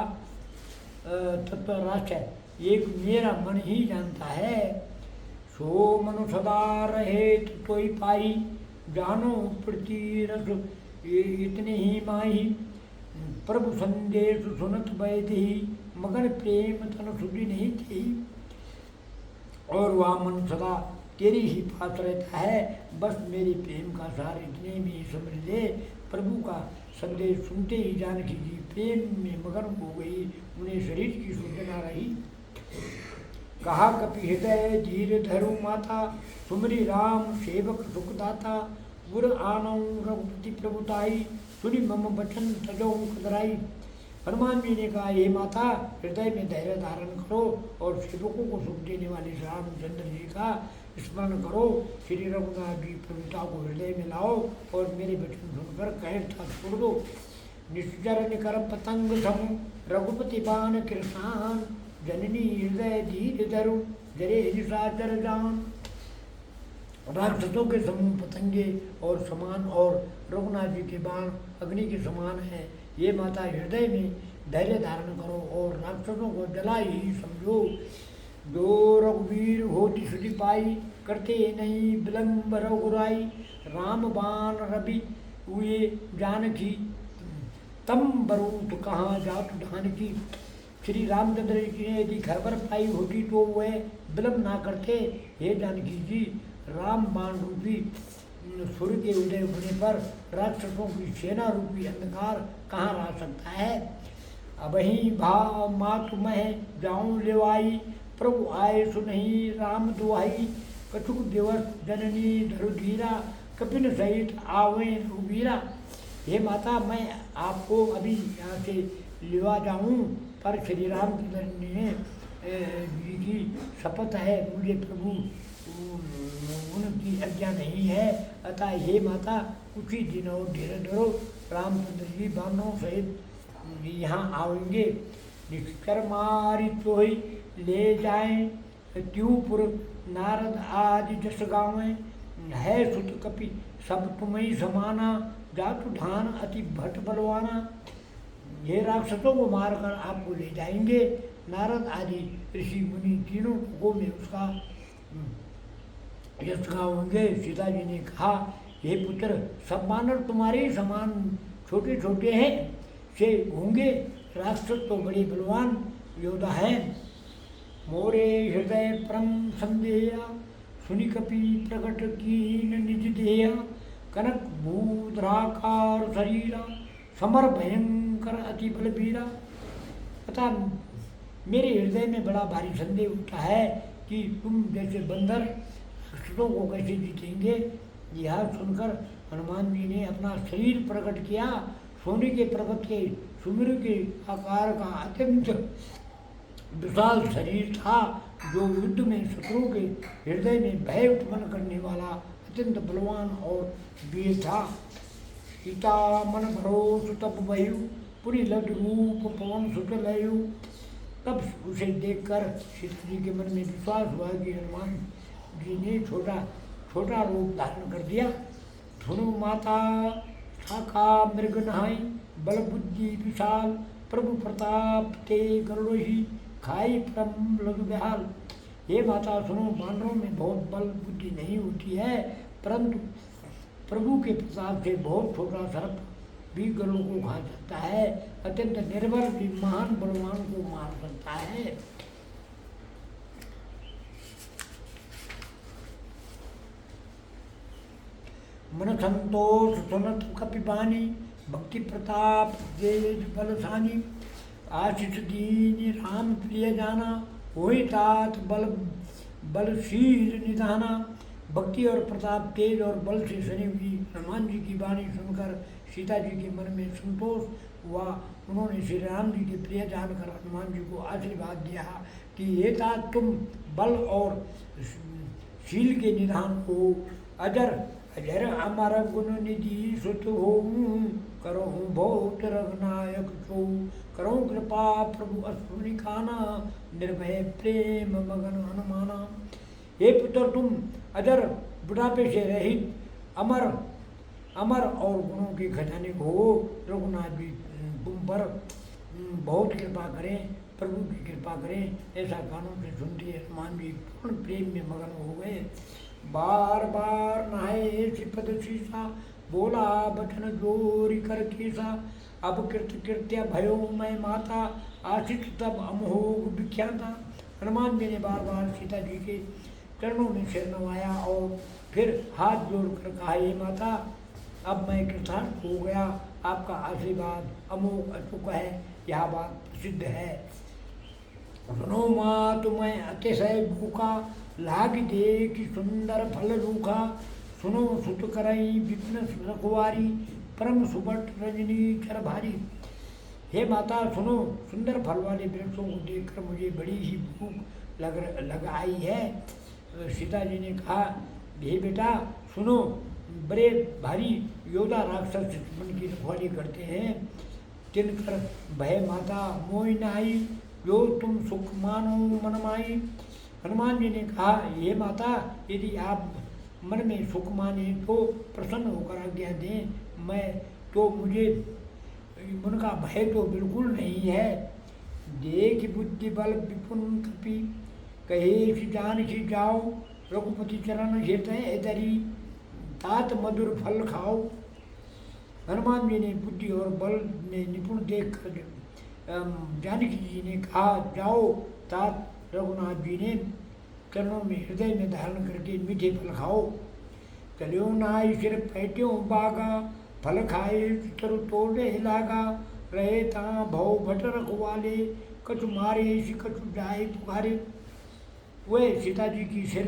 तत्व राष्ट्र एक मेरा मन ही जानता है। सो मनु सदा रहे तो ही पाई, जानो प्रति रस ये इतने ही माही प्रभु संदेश सुनत बैठी मगन प्रेम तन सुधी नहीं थी। और वह मन सदा तेरी ही पास रहता है, बस मेरी प्रेम का सार इतने में समझ ले। प्रभु का संदेश सुनते ही जानकी जी प्रेम में मगन हो गई, उन्हें शरीर की सूचना रही। कहा कपि हृदय धीर धरु माता, सुमरी राम सेवक सुखदाता। गुर आनऊ रघुपति प्रभुताई, सुनि मम बचन तजो कदराई। हनुमान जी ने कहा, हे माता हृदय में धैर्य धारण करो और सेवकों को सुख देने वाले रामचंद्र जी का स्मरण करो। श्री रघुनाथ जी प्रभुता को हृदय में लाओ और मेरे वचन सुनकर कहता छोड़ दो। निश्चर निकर पतंग समूह रघुपति बाण कृष्णान, जननी हृदय धीर धरु जरे निशाचर जान। राक्षसों के समूह पतंगे और समान और रघुनाथ जी के बाण अग्नि के समान है। ये माता हृदय में धैर्य धारण करो और राक्षसों को जला ही समझो। जो रघुवीर होती सुधि पाई, करते नहीं विलम्ब रघुराई। राम बाण रवि हुए जानकी, तम बरूथ कहाँ जात ढानकी। श्री रामचंद्र जी ने यदि खबर पाई होती तो वह विलम्ब ना करते। हे जानकी जी, राम बाण रूपी सूर्य के उदय होने पर राक्षसों की सेना रूपी अंधकार कहाँ रह सकता है। अब ही भाव मातु मैं जाऊं लेवाई, प्रभु आए सुनही राम दुहाई। कछुक दिवस जननी धरु धीरा, कपिन सहित आवे रघुबीरा। हे माता, मैं आपको अभी यहाँ से लेवा जाऊं, पर श्री रामचंद्र ने जी की शपथ है, मुझे प्रभु उनकी आज्ञा नहीं है। अतः हे माता कुछ ही दिन और धीरे धरो, रामचंद्र जी बानों सहित यहाँ आएंगे। निष्कर मारी तो ही ले जाएं, त्यूपुर नारद आदि जस गावें। है सुत कपि सब तुम्हें समाना, जातु ढान अति भट बलवाना। ये राक्षसों को मारकर आपको ले जाएंगे। नारद आदि ऋषि मुनि तीनों लोगों में उसका यश गाओगे। सीता जी ने कहा, हे पुत्र, सब मानव तुम्हारे समान छोटे छोटे हैं से होंगे, राक्षस तो बड़े बलवान योद्धा हैं। मोरे हृदय परम संदेहा, सुनि कपि प्रकट कीन निज देहा। कनक भूधराकार शरीरा, समर भयंकर अति बलबीरा। पता मेरे हृदय में बड़ा भारी संदेह उठा है कि तुम जैसे बंदर राक्षसों को कैसे जीतेंगे। यह सुनकर हनुमान जी ने अपना शरीर प्रकट किया। सोने के पर्वत के सुमेरु के आकार का अत्यंत विशाल शरीर था, जो युद्ध में शत्रुओं के हृदय में भय उत्पन्न करने वाला अत्यंत बलवान और वीर था। सीता मन भरोस तब बहु, पुरी लड रूप पवन सुत लयु। तब उसे देखकर सीता जी के मन में विश्वास हुआ कि हनुमान जी ने छोटा रूप धारण कर दिया। सुनो माता शाखा मृग नहाई, बल बुद्धि विशाल। प्रभु प्रताप ते गरुड़हि, खाई परम लघु बेहाल। ये माता सुनो, वानरों में बहुत बल बुद्धि नहीं होती है, परंतु प्रभु के प्रताप से बहुत छोटा सर्प भी गरुड़ को खा सकता है। अत्यंत निर्बल भी महान बलवान को मार सकता है। मन संतोष सुनत कपिबानी, भक्ति प्रताप तेज बलसानी। आशीष दीन राम प्रिय जाना, होई तात बलशील निधाना। भक्ति और प्रताप तेज और बल से सनी हुई हनुमान जी की वाणी सुनकर सीता जी के मन में संतोष हुआ। उन्होंने श्री राम जी के प्रिय जानकर हनुमान जी को आशीर्वाद दिया कि हे तात, तुम बल और शील के निधान हो। अजर अजर अमर गुण निधि सुत हो, करो बहुत रघुनायक छो। करो कृपा प्रभु अश्विनी खाना, निर्भय प्रेम मगन हनुमाना। हे पुत्र, तुम अजर बुढ़ापे से रहित अमर और गुणों के खजाने को हो। रघुनाथ जी तुम पर बहुत कृपा करें, प्रभु की कृपा करें। ऐसा कानों से सुनते हनुमान जी पूर्ण प्रेम में मगन हो गए। बार बार नहाए श्रीपद शीशा, बोला बचन जोरी कर केसा, अब कृत कृत्य भयो मैं माता, आशित तब अमोघ विख्याता। हनुमान जी ने बार बार सीता जी के चरणों में सिर नवाया और फिर हाथ जोड़कर कहा, हे माता, अब मैं कृतार्थ हो गया, आपका आशीर्वाद अमोघ अचूक है, यह बात प्रसिद्ध है। सुनो माँ तुम्हें अतिशय भूखा, लाग दे कि सुंदर फल रूखा, सुनो सुत करई विपिन रखवारी, परम सुबट रजनी चर भारी। हे माता सुनो, सुंदर फल वाले वृक्षों को देखकर मुझे बड़ी ही भूख लग आई है। सीता जी ने कहा, हे बेटा सुनो, बड़े भारी योद्धा राक्षस मन की रखवाली करते हैं, तिनकर भय माता मोहि नाई, जो तुम सुख मानो मन माई। हनुमान जी ने कहा, हे माता, यदि आप मन में सुख माने तो प्रसन्न होकर आज्ञा दें, मैं तो मुझे उनका भय तो बिल्कुल नहीं है। देख बुद्धि बल विपुन कपि, कहे कि जान की जाओ, रघुपति चरण हेतै दरी, तात मधुर फल खाओ। हनुमान जी ने बुद्धि और बल में निपुण देख कर जानकी जी ने कहा, जाओ। तात रघुनाथ जी ने चरणों में हृदय में धारण करके मीठे फल खाओ। चलो नाई सिर पैट्यो बागा, फल खाए तरु तोड़े लागा, रहे ता भव भट रखवाले, कछु मारे कछु जाए पुकारे। वे सीता जी की सिर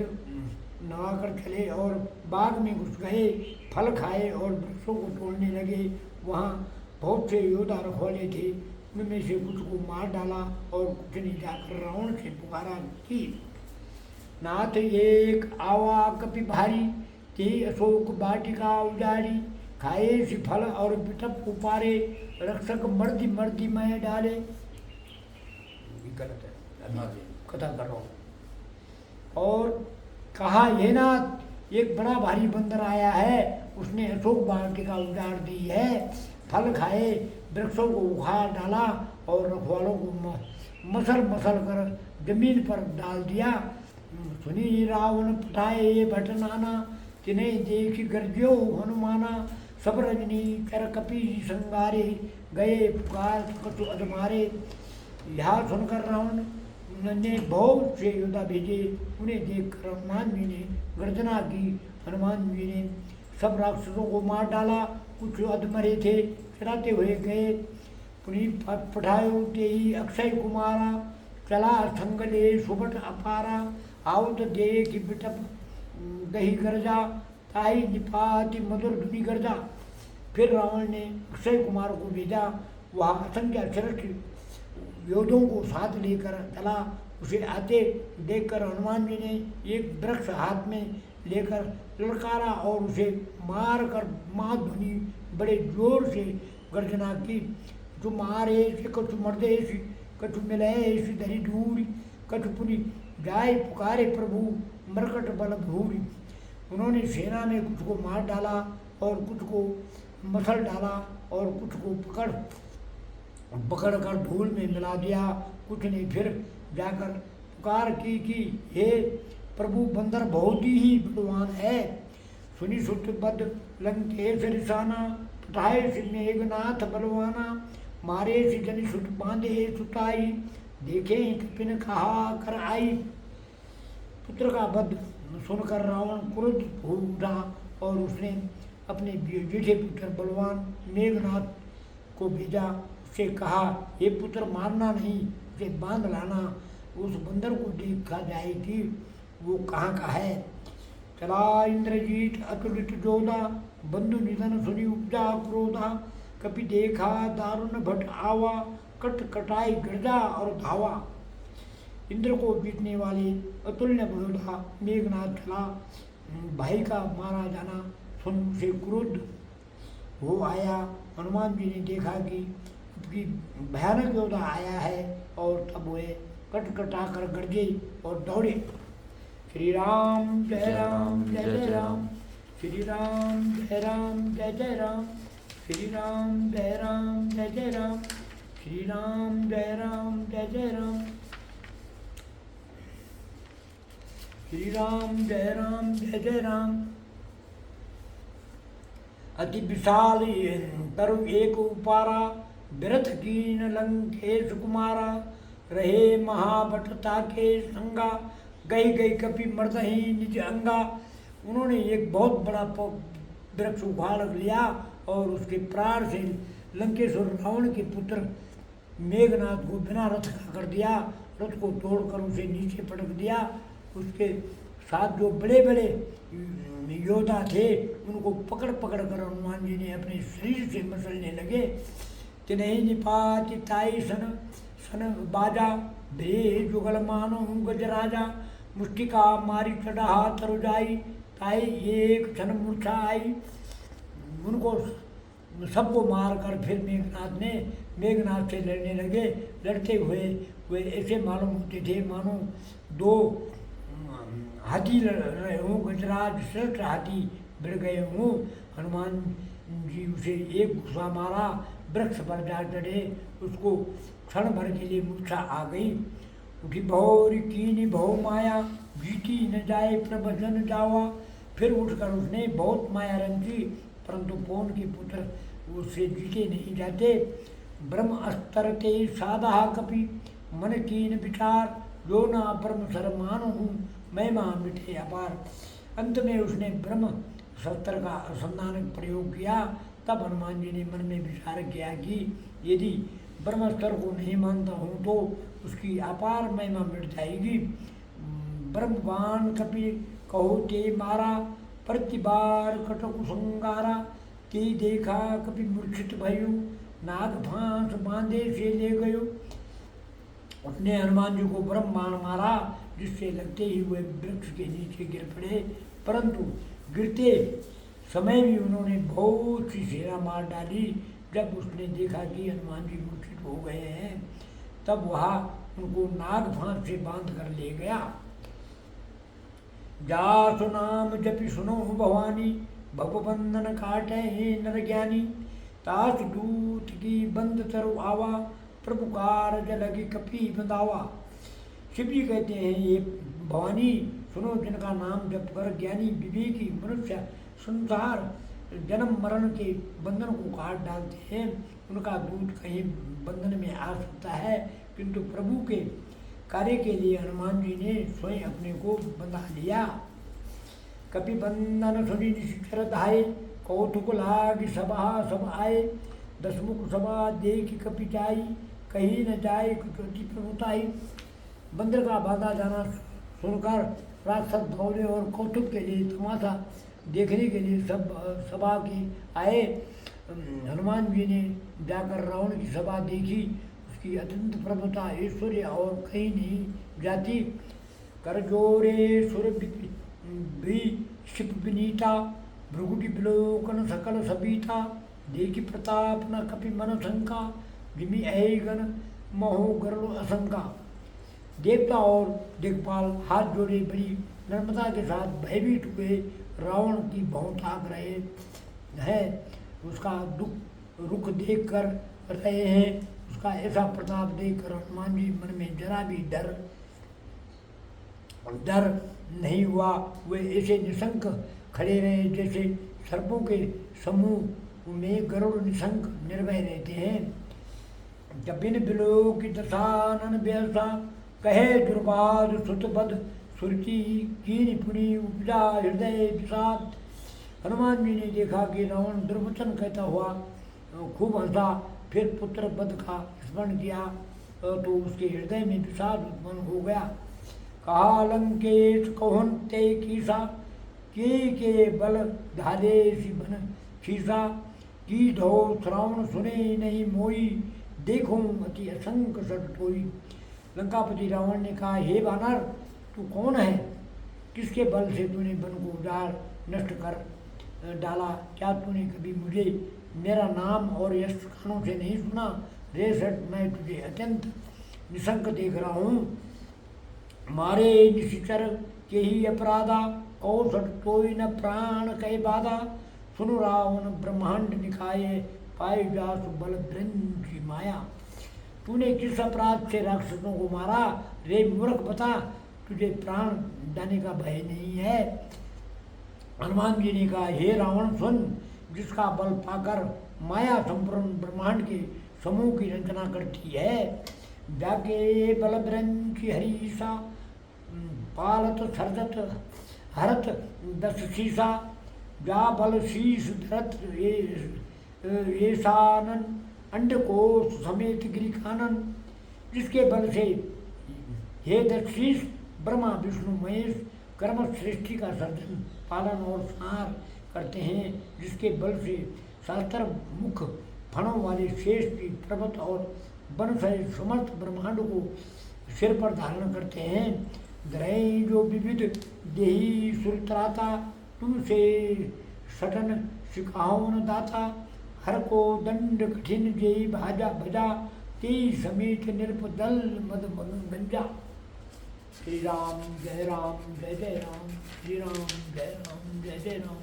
नवाकर चले और बाग में घुस गए, फल खाए और वृक्षों को तोड़ने लगे। वहाँ बहुत से योद्धा रखवाले थे, उनमें से कुछ को मार डाला और कुछ ने जाकर रावण से पुकारा कि नाथ एक आवा कपि भारी, ते अशोक वाटिका उजाड़ी, खाए सी फल और बिटप उपारे, रक्षक मर्दी मर्दी मैं डाले। गलत है, कथा कर रहा हूँ। और कहा, ये नाथ, एक बड़ा भारी बंदर आया है, उसने अशोक वाटिका उजाड़ दी है, फल खाए, वृक्षों को उखाड़ डाला और रखवालों को मसल मसल कर जमीन पर डाल दिया। सुनी रावण पठाए भट नाना, तिन्हें देख गर्जो हनुमाना, सब रजनी कर कपि संगारे, गए पुकार कछु अधमारे। यह सुनकर रावण ने बहुत से योद्धा भेजे, उन्हें देखकर हनुमान जी ने गर्जना की। हनुमान जी ने सब राक्षसों को मार डाला, कुछ अधमरे थे चलाते हुए गए। पुनीत पठायो ते ही अक्षय कुमारा, चला संगले सुबट अपारा, आवत देख बिटप दही गर्जा, ताई निपाति मधुर धुनि गर्जा। फिर रावण ने अक्षय कुमार को भेजा, वह असंख्य श्रेष्ठ योद्धों को साथ लेकर चला। उसे आते देखकर हनुमान जी ने एक वृक्ष हाथ में लेकर ललकारा और उसे मार कर महाध्वनि बड़े जोर से गर्जना की। जो मारे से कछु मर्दे से, कछु मिले से धरी दूरी, कछु पुनि जाए पुकारे प्रभु, मरकट बल भूरी। उन्होंने सेना में कुछ को मार डाला और कुछ को मसल डाला और कुछ को पकड़ कर धूल में मिला दिया। कुछ ने फिर जाकर पुकार की कि हे प्रभु, बंदर बहुत ही बलवान है। सुनी सुत बद लंकेश रिसाना, पठाए से मेघनाथ बलवाना, मारे से जनि सुत बांधे सुताई, देखे कपिन कहा कर आई। पुत्र का वध सुनकर रावण क्रुद्ध हो उठा और उसने अपने जेठे पुत्र बलवान मेघनाथ को भेजा। उससे कहा, हे पुत्र, मारना नहीं, उसे बांध लाना, उस बंदर को देखा जाए कि वो कहाँ का है। चला इंद्रजीत अतुलित जोधा, बंधु निधन सुनी उपजा क्रोधा, कभी देखा दारुण भट आवा, कट कटाई गर्जा और धावा। इंद्र को बीतने वाले अतुल्य योद्धा मेघनाथ चला, भाई का मारा जाना सुन से क्रोध हो आया। हनुमान जी ने देखा कि भयानक योद्धा आया है और तब वे कटकटा कर गरजे और दौड़े। श्री राम जय राम जय जय राम, श्री राम जय राम जय जय राम, श्री राम जय राम जय जय राम, श्री राम जय राम जय जय राम, श्री राम जय राम जय जय राम। अति विशाल तरु एक उपारा, बिरथ कीन लंकेश कुमारा, रहे महाभटता के संगा, गई गई कपि मर्दही निज अंगा। उन्होंने एक बहुत बड़ा वृक्ष उखाड़ लिया और उसके प्राण से लंकेश्वर रावण के पुत्र मेघनाथ को बिना रथ का कर दिया, रथ को तोड़कर उसे नीचे पटक दिया। उसके साथ जो बड़े बड़े योद्धा थे उनको पकड़ पकड़ कर हनुमान जी ने अपने शरीर से मसलने लगे। तिन्हीं निपाति ताई सन सन बाजा, भे जुगल मानो गजराजा, मुष्टिका मारी चढ़ा तरुजाई, ताई एक क्षण मूर्छा आई। उनको सबको मारकर फिर मेघनाथ से लड़ने लगे। लड़ते हुए वे ऐसे मालूम होते थे मानो दो हाथी लड़ रहे हों, गजराज श्रेष्ठ हाथी भिड़ गए हों। हनुमान जी उसे एक घुसा मारा, वृक्ष पर जा चढ़े। उसको क्षण भर के लिए मूर्छा आ गई। उठी भौरी कीनी बहु माया, जीती न जाए प्रभजन जावा। फिर उठकर उसने बहुत माया रंगी, परंतु पवन के पुत्र उससे जीते नहीं जाते। ब्रह्म अस्तर ते साधा कपि, मन कीन विचार, जो ना ब्रह्म सर मानो हूँ, मैं माँ मिठे अपार। अंत में उसने ब्रह्म शस्त्र का असंधान प्रयोग किया। तब हनुमान जी ने मन में विचार किया कि यदि ब्रह्मस्त्र को नहीं मानता हूँ तो उसकी अपार महिमा मिट जाएगी। ब्रह्मवान कपि कहो ते मारा, प्रतिबार कटकु संगारा, ते देखा कपि मूर्छित भयो, नाग फांस बांधे से ले गयो। उसने हनुमान जी को ब्रह्म बाण मारा, जिससे लगते ही वे वृक्ष के नीचे गिर पड़े। परंतु गिरते समय भी उन्होंने बहुत सी सेना मार डाली। जब उसने देखा कि हनुमान जी मूर्छित हो गए हैं, तब वह उनको नाग फांस से बांध कर ले गया। जासु नाम जपि सुनो भवानी, भवबंधन काटे नर ज्ञानी। तास दूत की बंद तरु आवा, प्रभु कारज लगी कपि बंधावा। शिव जी कहते हैं, ये भवानी सुनो, जिनका नाम जप कर ज्ञानी विवेकी मनुष्य संसार जन्म मरण के बंधन को काट डालते हैं, उनका दूत कहीं बंधन में आ सकता है, किंतु प्रभु के कार्य के लिए हनुमान जी ने स्वयं अपने को बंधा लिया। कपि बंधन सुनी निशिचर धाये, कौतुक लाग सभा सब आए। दसमुख सभा देख कपि जाई, कहीं न जाए कुछ प्रभुताई। बंदर का बांधा जाना सुनकर राक्षस दौड़े और कौतुक के लिए तमाशा देखने के लिए सब सभा के आए। हनुमान जी ने जाकर रावण की सभा देखी, उसकी अत्यंत प्रभुता ऐश्वर्य और कहीं नहीं जाती। कर जोरे सुर भी क्षिप विनीता, भृगुटि विलोकन सकल सबीता। देखी प्रताप न कपि मन शंका, जिमि गण मोह गरुड़ असंका। देवता और दिक्पाल हाथ जोड़े बड़ी नर्मदा के साथ भयभीत हुए रावण की बहुत आग रहे हैं, उसका दुख रुख देख कर रहे हैं। उसका ऐसा प्रताप देखकर हनुमान जी मन में जरा भी डर नहीं हुआ। वे ऐसे निशंक खड़े रहे जैसे सर्पों के समूह में गरुड़ निशंक निर्भय रहते हैं। जब बिन बिलो की दशानन व्यसा, कहे दुर्बाद सुतबद सुरची कीन पुनि उपजा हृदय विषाद। हनुमान जी ने देखा कि रावण दुर्वचन कहता हुआ खूब हंसा, फिर पुत्र वध का स्मरण किया तो उसके हृदय में विषाद उत्पन्न हो गया। कहा लंकेश कौन ते कीसा, के बल धारे सी बन खीसा। की धो श्रावण सुने नहीं मोई, देखो अति असंक सट कोई। लंकापति रावण ने कहा, हे वानर, तू कौन है? किसके बल से तूने वन को उजाड़ नष्ट कर डाला? क्या तूने कभी मुझे मेरा नाम और यश कानों से नहीं सुना? रे सट, मैं तुझे अत्यंत निशंक देख रहा हूँ। मारे निशिचर के ही अपराधा, कौसट कोई न प्राण कहे बाधा। सुनु रावण ब्रह्मांड निकाये, पाए जासु बल ब्रंजी माया। तूने किस अपराध से राक्षसों को मारा? रे मूर्ख, बता, तुझे प्राण जाने का भय नहीं है? हनुमान जी ने कहा, हे रावण सुन, जिसका बल पाकर माया संपूर्ण ब्रह्मांड के समूह की रचना करती है। जाके बल ब्रंची हरीसा पालत सर्जत हरत दस शीसा, जा बल शीश धरत येसानन अंड कोश समेत गिरिकानन, जिसके बल से हे दस शीश ब्रह्मा विष्णु महेश कर्म सृष्टि का सर्जन पालन और संहार करते हैं, जिसके बल से शास्त्र मुख फणों वाले शेष की पर्वत और वन सहित समस्त ब्रह्मांड को सिर पर धारण करते हैं। ग्रह जो विविध देही सुरत्राता, तुमसे सटन सिखाओन दाता, हर को दंड कठिन जेई भाजा भजा, तेई समेत निर्पदल मद मनु गंजा। श्री राम जय राम, श्री राम जय राम।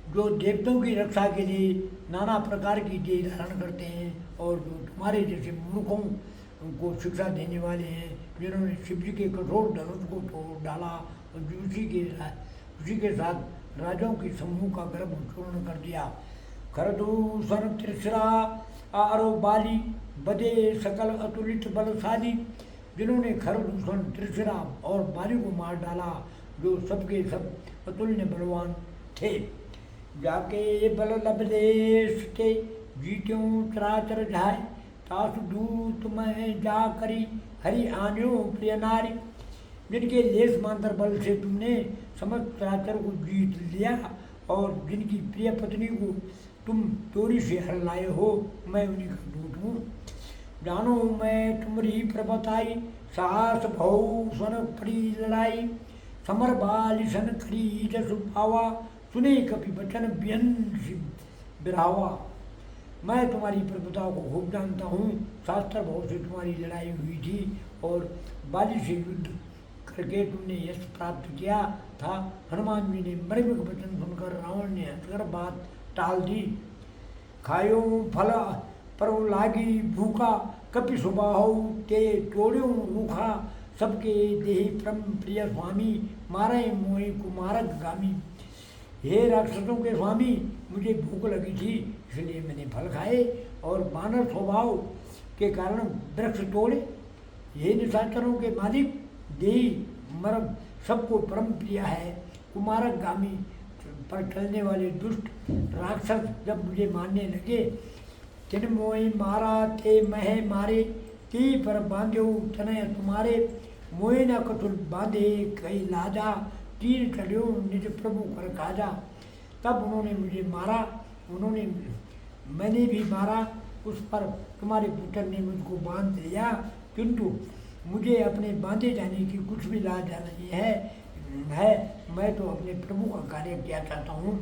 जो देवताओं की रक्षा के लिए नाना प्रकार की देह धारण करते हैं और जो तुम्हारे जैसे मूर्खों को शिक्षा देने वाले हैं, जिन्होंने शिव जी के कठोर धनुष को तोड़ डाला और उसी के साथ राजाओं की समूह का गर्भ चूर्ण कर दिया। खरदूषण त्रिशरा आरो बाली, बदे सकल अतुलित बलशाली, जिन्होंने खरदूषण त्रिशरा और बाली को मार डाला, जो सबके सब अतुल्य बलवान थे। जाके बल लबदेश के जीत्यों चराचर जाए, तासु दूत में जा करी हरि आन्यो प्रिय नारी, जिनके लेस मांतर बल से तुमने समस्त चराचर को जीत लिया और जिनकी प्रिय पत्नी को तुम चोरी से हर लाए हो, मैं उन्हीं का दूत हूँ। जानो मैं तुम्हारी प्रबताई, साहस भौ सन पड़ी लड़ाई, समर बालिशन करी जसु पावा, सुने कपि बचन बियन बिरावा। मैं तुम्हारी प्रभुता को खूब जानता हूँ, शास्त्र भाव से तुम्हारी लड़ाई हुई थी और बाली से युद्ध करके तुमने यश प्राप्त किया था। हनुमान जी ने मर्मिक वचन सुनकर रावण ने हंसकर बात टाल दी। खायो फल पर लागी भूखा, कपि सुबाहो ते तोड़ो रूखा, सबके देहि परम प्रिय स्वामी, मारे मोहि कुमारक गामी। हे राक्षसों के स्वामी, मुझे भूख लगी थी इसलिए मैंने फल खाए और मानव स्वभाव के कारण वृक्ष तोड़े। हे निशाचरों के मालिक, देही मर्म सबको परम प्रिय है, कुमारक गामी पर चलने वाले दुष्ट राक्षस जब मुझे मारने लगे, तिन मोहि मारा ते महे मारे, ती पर बांधे तनय तुम्हारे, मोहि न कतुल बांधे कई लाजा, तीर चढ़ो निज प्रभु कर काजा। तब उन्होंने मुझे मारा, मैंने भी मारा, उस पर तुम्हारे पुत्र ने मुझको बांध लिया, किंतु मुझे अपने बांधे जाने की कुछ भी लाज नहीं है। मैं तो अपने प्रभु का कार्य किया चाहता हूँ।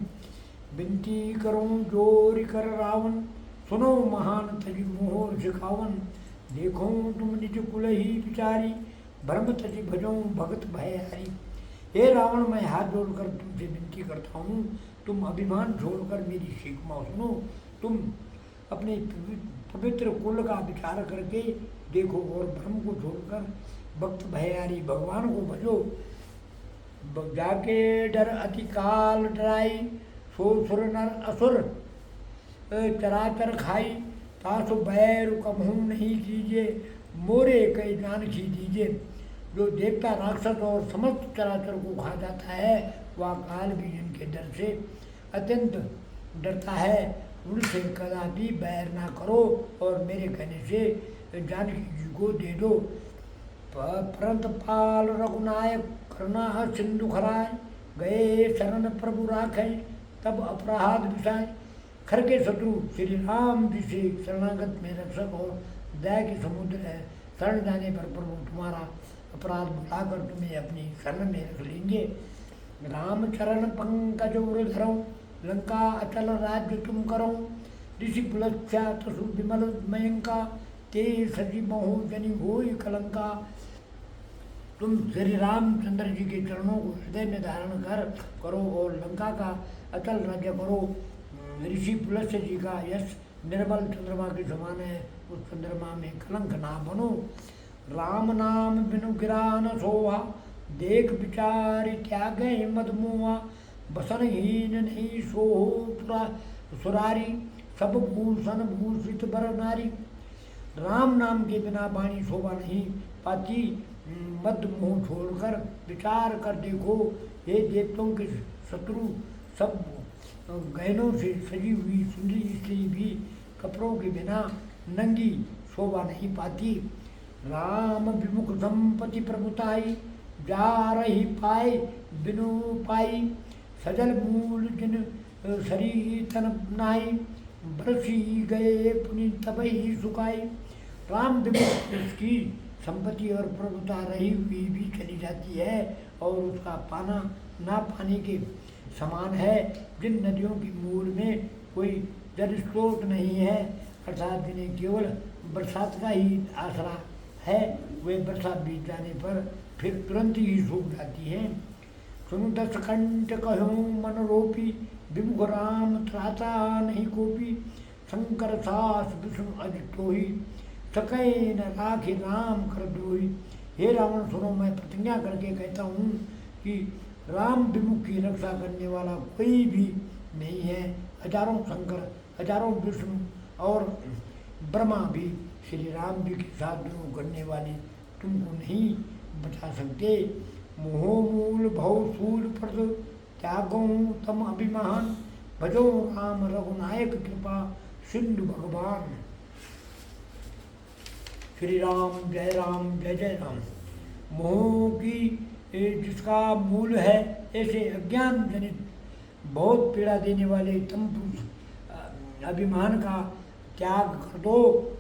विनती करूँ जोर कर रावण, सुनो महान तजी मोहर सिखावन, देखो तुम निज कुल ही विचारी, भ्रम तजी भजो भगत भयहारी। हे रावण, मैं हाथ जोड़कर तुमसे विनती करता हूँ, तुम अभिमान छोड़कर मेरी शिकवा सुनो। तुम अपने पवित्र कुल का विचार करके देखो और भ्रम को छोड़कर भक्त भयहारी भगवान को भजो। जाके डर अति काल डराई, सो सुर नर असुर चराचर खाई, तासु बैर कमहू नहीं कीजिए, मोरे कई जान खी दीजिए। जो देवता राक्षस और समस्त चराचर को खा जाता है, वह काल भी इनके डर से अत्यंत डरता है। उनसे कदापि बैर ना करो और मेरे कहने से जानकी जी को दे दो। परंत पाल रघुनायक करुणा सिंधु खराय, गए शरण प्रभु राखे, तब अपराध विषाय। खर के शत्रु श्री राम जी से शरणागत में रक्षक और दया के समुद्र है। शरण जाने पर प्रभु तुम्हारा अपराध भुलाकर तुम्हें अपनी शरण में रख लेंगे। राम चरण पंकज उर धरो, लंका अचल राज्य तुम करो, ऋषि पुलस्या तसु विमल मयंका, ते सजी मोह जनि होई कलंका। तुम श्री रामचंद्र जी के चरणों को हृदय में धारण करो और लंका का अचल राज्य करो। ऋषि पुलस्त्य जी का यश निर्मल चंद्रमा के समान है, उस चंद्रमा में कलंक ना बनो। राम नाम बिनु गिरा न सोहा, देख विचार त्यागे मद मुआ, बसनहीन नहीं सो हो सुरारी, सब भूषण भूषित बर नारी। राम नाम के बिना वाणी शोभा नहीं पाती, मद मोह छोड़कर विचार कर देखो, ये देवताओं के शत्रु सब गहनों से सजी हुई सुंदरी स्त्री भी कपड़ों के बिना नंगी शोभा नहीं पाती। राम विमुख संपत्ति प्रभुताई, जा रही पाए बिनु पाई। सजल मूल जिन शरीर तन नाई, बरसी गए पुनि तबही सुखाई। राम विमुख उसकी संपत्ति और प्रभुता रही हुई भी चली जाती है और उसका पाना ना पाने के समान है। जिन नदियों की मूल में कोई जल स्रोत नहीं है, अर्थात जिन्हें केवल बरसात का ही आसरा है, वे बरसात बीत जाने पर फिर तुरंत ही सूख जाती हैं। सुनु दस कंठ कहूँ मन रोपी, विमुख राम त्राता नहीं कोपी। शंकर सास विष्णु अजितोही, सकै न राखी राम कर द्रोही। हे रावण सुनो, मैं प्रतिज्ञा करके कहता हूँ कि राम विमुख की रक्षा करने वाला कोई भी नहीं है। हजारों शंकर, हजारों विष्णु और ब्रह्मा भी श्री राम जी के साथ जो करने वाले तुमको नहीं बचा सकते। मोहो मूल भव सूल प्रद, त्यागो तम अभिमान। भजो राम रघुनायक कृपा सिंधु भगवान। श्री राम जय जय राम। मोह की जिसका मूल है, ऐसे अज्ञान जनित बहुत पीड़ा देने वाले तम पुरुष अभिमान का त्याग कर दो।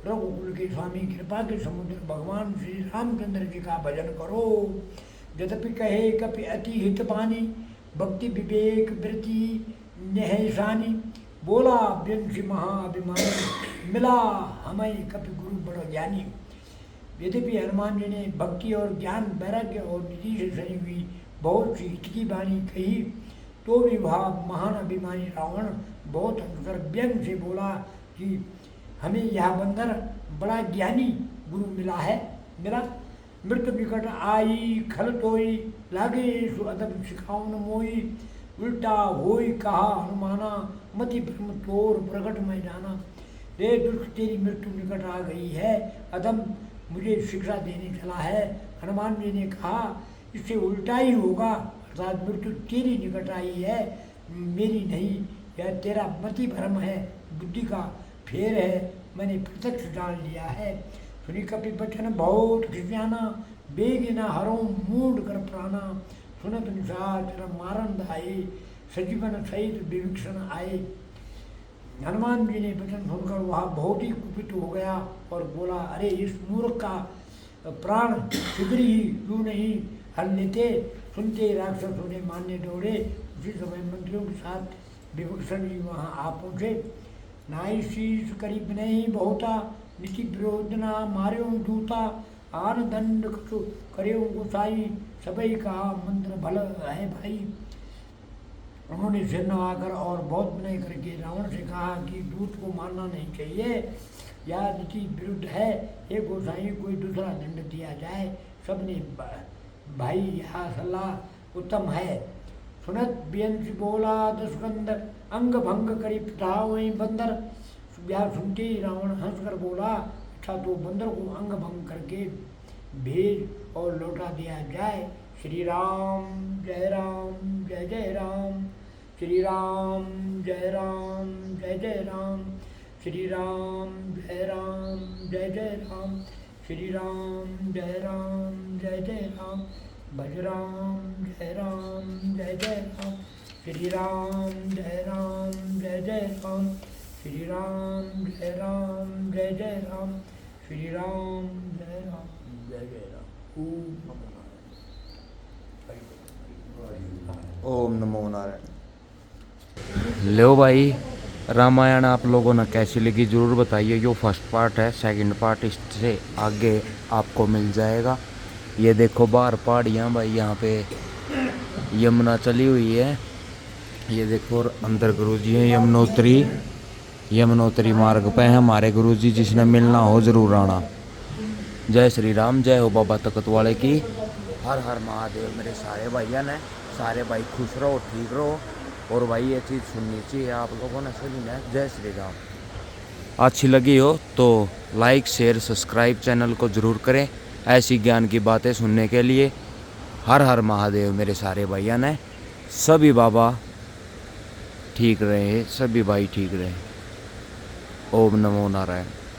रघुकुल के स्वामी कृपा के समुद्र भगवान श्री रामचंद्र जी का भजन करो। यद्यपि कहे कपि अति हित बानी, भक्ति विवेक वृत्ति न्यायसानी। बोला व्यंशी महाअभिमानी, मिला हमें कपि गुरु बड़ ज्ञानी। यद्यपि हनुमान जी ने भक्ति और ज्ञान वैराग्य और निधि से सनी हुई बहुत सी हित की वाणी कही, तो भी वह महान अभिमानी रावण बहुत हंसकर व्यंग से बोला कि हमें यह बंदर बड़ा ज्ञानी गुरु मिला। मृत्यु निकट आई खल तोई, लागे सु अदब सिखाउन मोई। उल्टा होई कहा हनुमाना, मति भ्रम तोर प्रकट में जाना। रे दुष्ट तेरी मृत्यु निकट आ गई है, अदम मुझे शिक्षा देने चला है। हनुमान जी ने कहा इससे उल्टा ही होगा, अर्थात मृत्यु तेरी निकट आई है, मेरी नहीं। यह तेरा मति भ्रम है, बुद्धि का फेर है, मैंने प्रत्यक्ष जान लिया है। सुनी कपि बचन बहुत खिसियाना, बेग न हरो मूड कर प्राणा। सुनत निशाचर मारन धाये, सजीवन सहित विभीषण आए। हनुमान जी ने वचन सुनकर वह बहुत ही कुपित हो गया और बोला, अरे इस मूर्ख का प्राण शीघ्र ही क्यों नहीं हल लेते। सुनते राक्षसों ने मारने दौड़े। उसी समय मंत्रियों के साथ विभीषण जी वहाँ आ पहुँचे। नाई शीश करीब नहीं बहुता, नीति विरोधना मार्यो दूता। आन दंड कछु करेऊ गोसाई, सबई का मंत्र भल है भाई। उन्होंने सिर नवाकर और बहुत विनय करके रावण से कहा कि दूत को मारना नहीं चाहिए, यह नीति विरुद्ध है। हे गोसाई, कोई दूसरा दंड दिया जाए। सबने भाई यह सलाह उत्तम है। सुनत बेंस बोला दशकंदर, अंग भंग करी पिता वही बंदर। यह सुनते ही रावण हंसकर बोला, अच्छा तो बंदर को अंग भंग करके भेज और लौटा दिया जाए। श्री राम जय जय राम। श्री राम जय जय राम। श्री राम जय जय राम। श्री राम जय जय राम। भज राम जय जय राम। श्री राम जय जय राम। श्री राम जय जय राम। श्री राम जय जय राम। ओम नमो नारायण। लो भाई, रामायण आप लोगों ने कैसी लगी ज़रूर बताइए। जो फर्स्ट पार्ट है, सेकंड पार्ट इससे आगे आपको मिल जाएगा। ये देखो बाहर पहाड़ियाँ भाई, यहाँ पे यमुना चली हुई है। ये देखो अंदर गुरुजी हैं। यमुनोत्री मार्ग पे है हमारे गुरुजी, जिसने मिलना हो ज़रूर आना। जय श्री राम, जय हो बाबा तकत वाले की। हर हर महादेव। मेरे सारे भाइयों ने, सारे भाई खुश रहो, ठीक रहो। और भाई ये चीज़ सुननी चाहिए आप लोगों ने सभी ने। जय श्री राम। अच्छी लगी हो तो लाइक शेयर सब्सक्राइब चैनल को ज़रूर करें ऐसी ज्ञान की बातें सुनने के लिए। हर हर महादेव मेरे सारे भैया ने। सभी बाबा ठीक रहे, सभी भाई ठीक रहे। ओम नमो नारायण।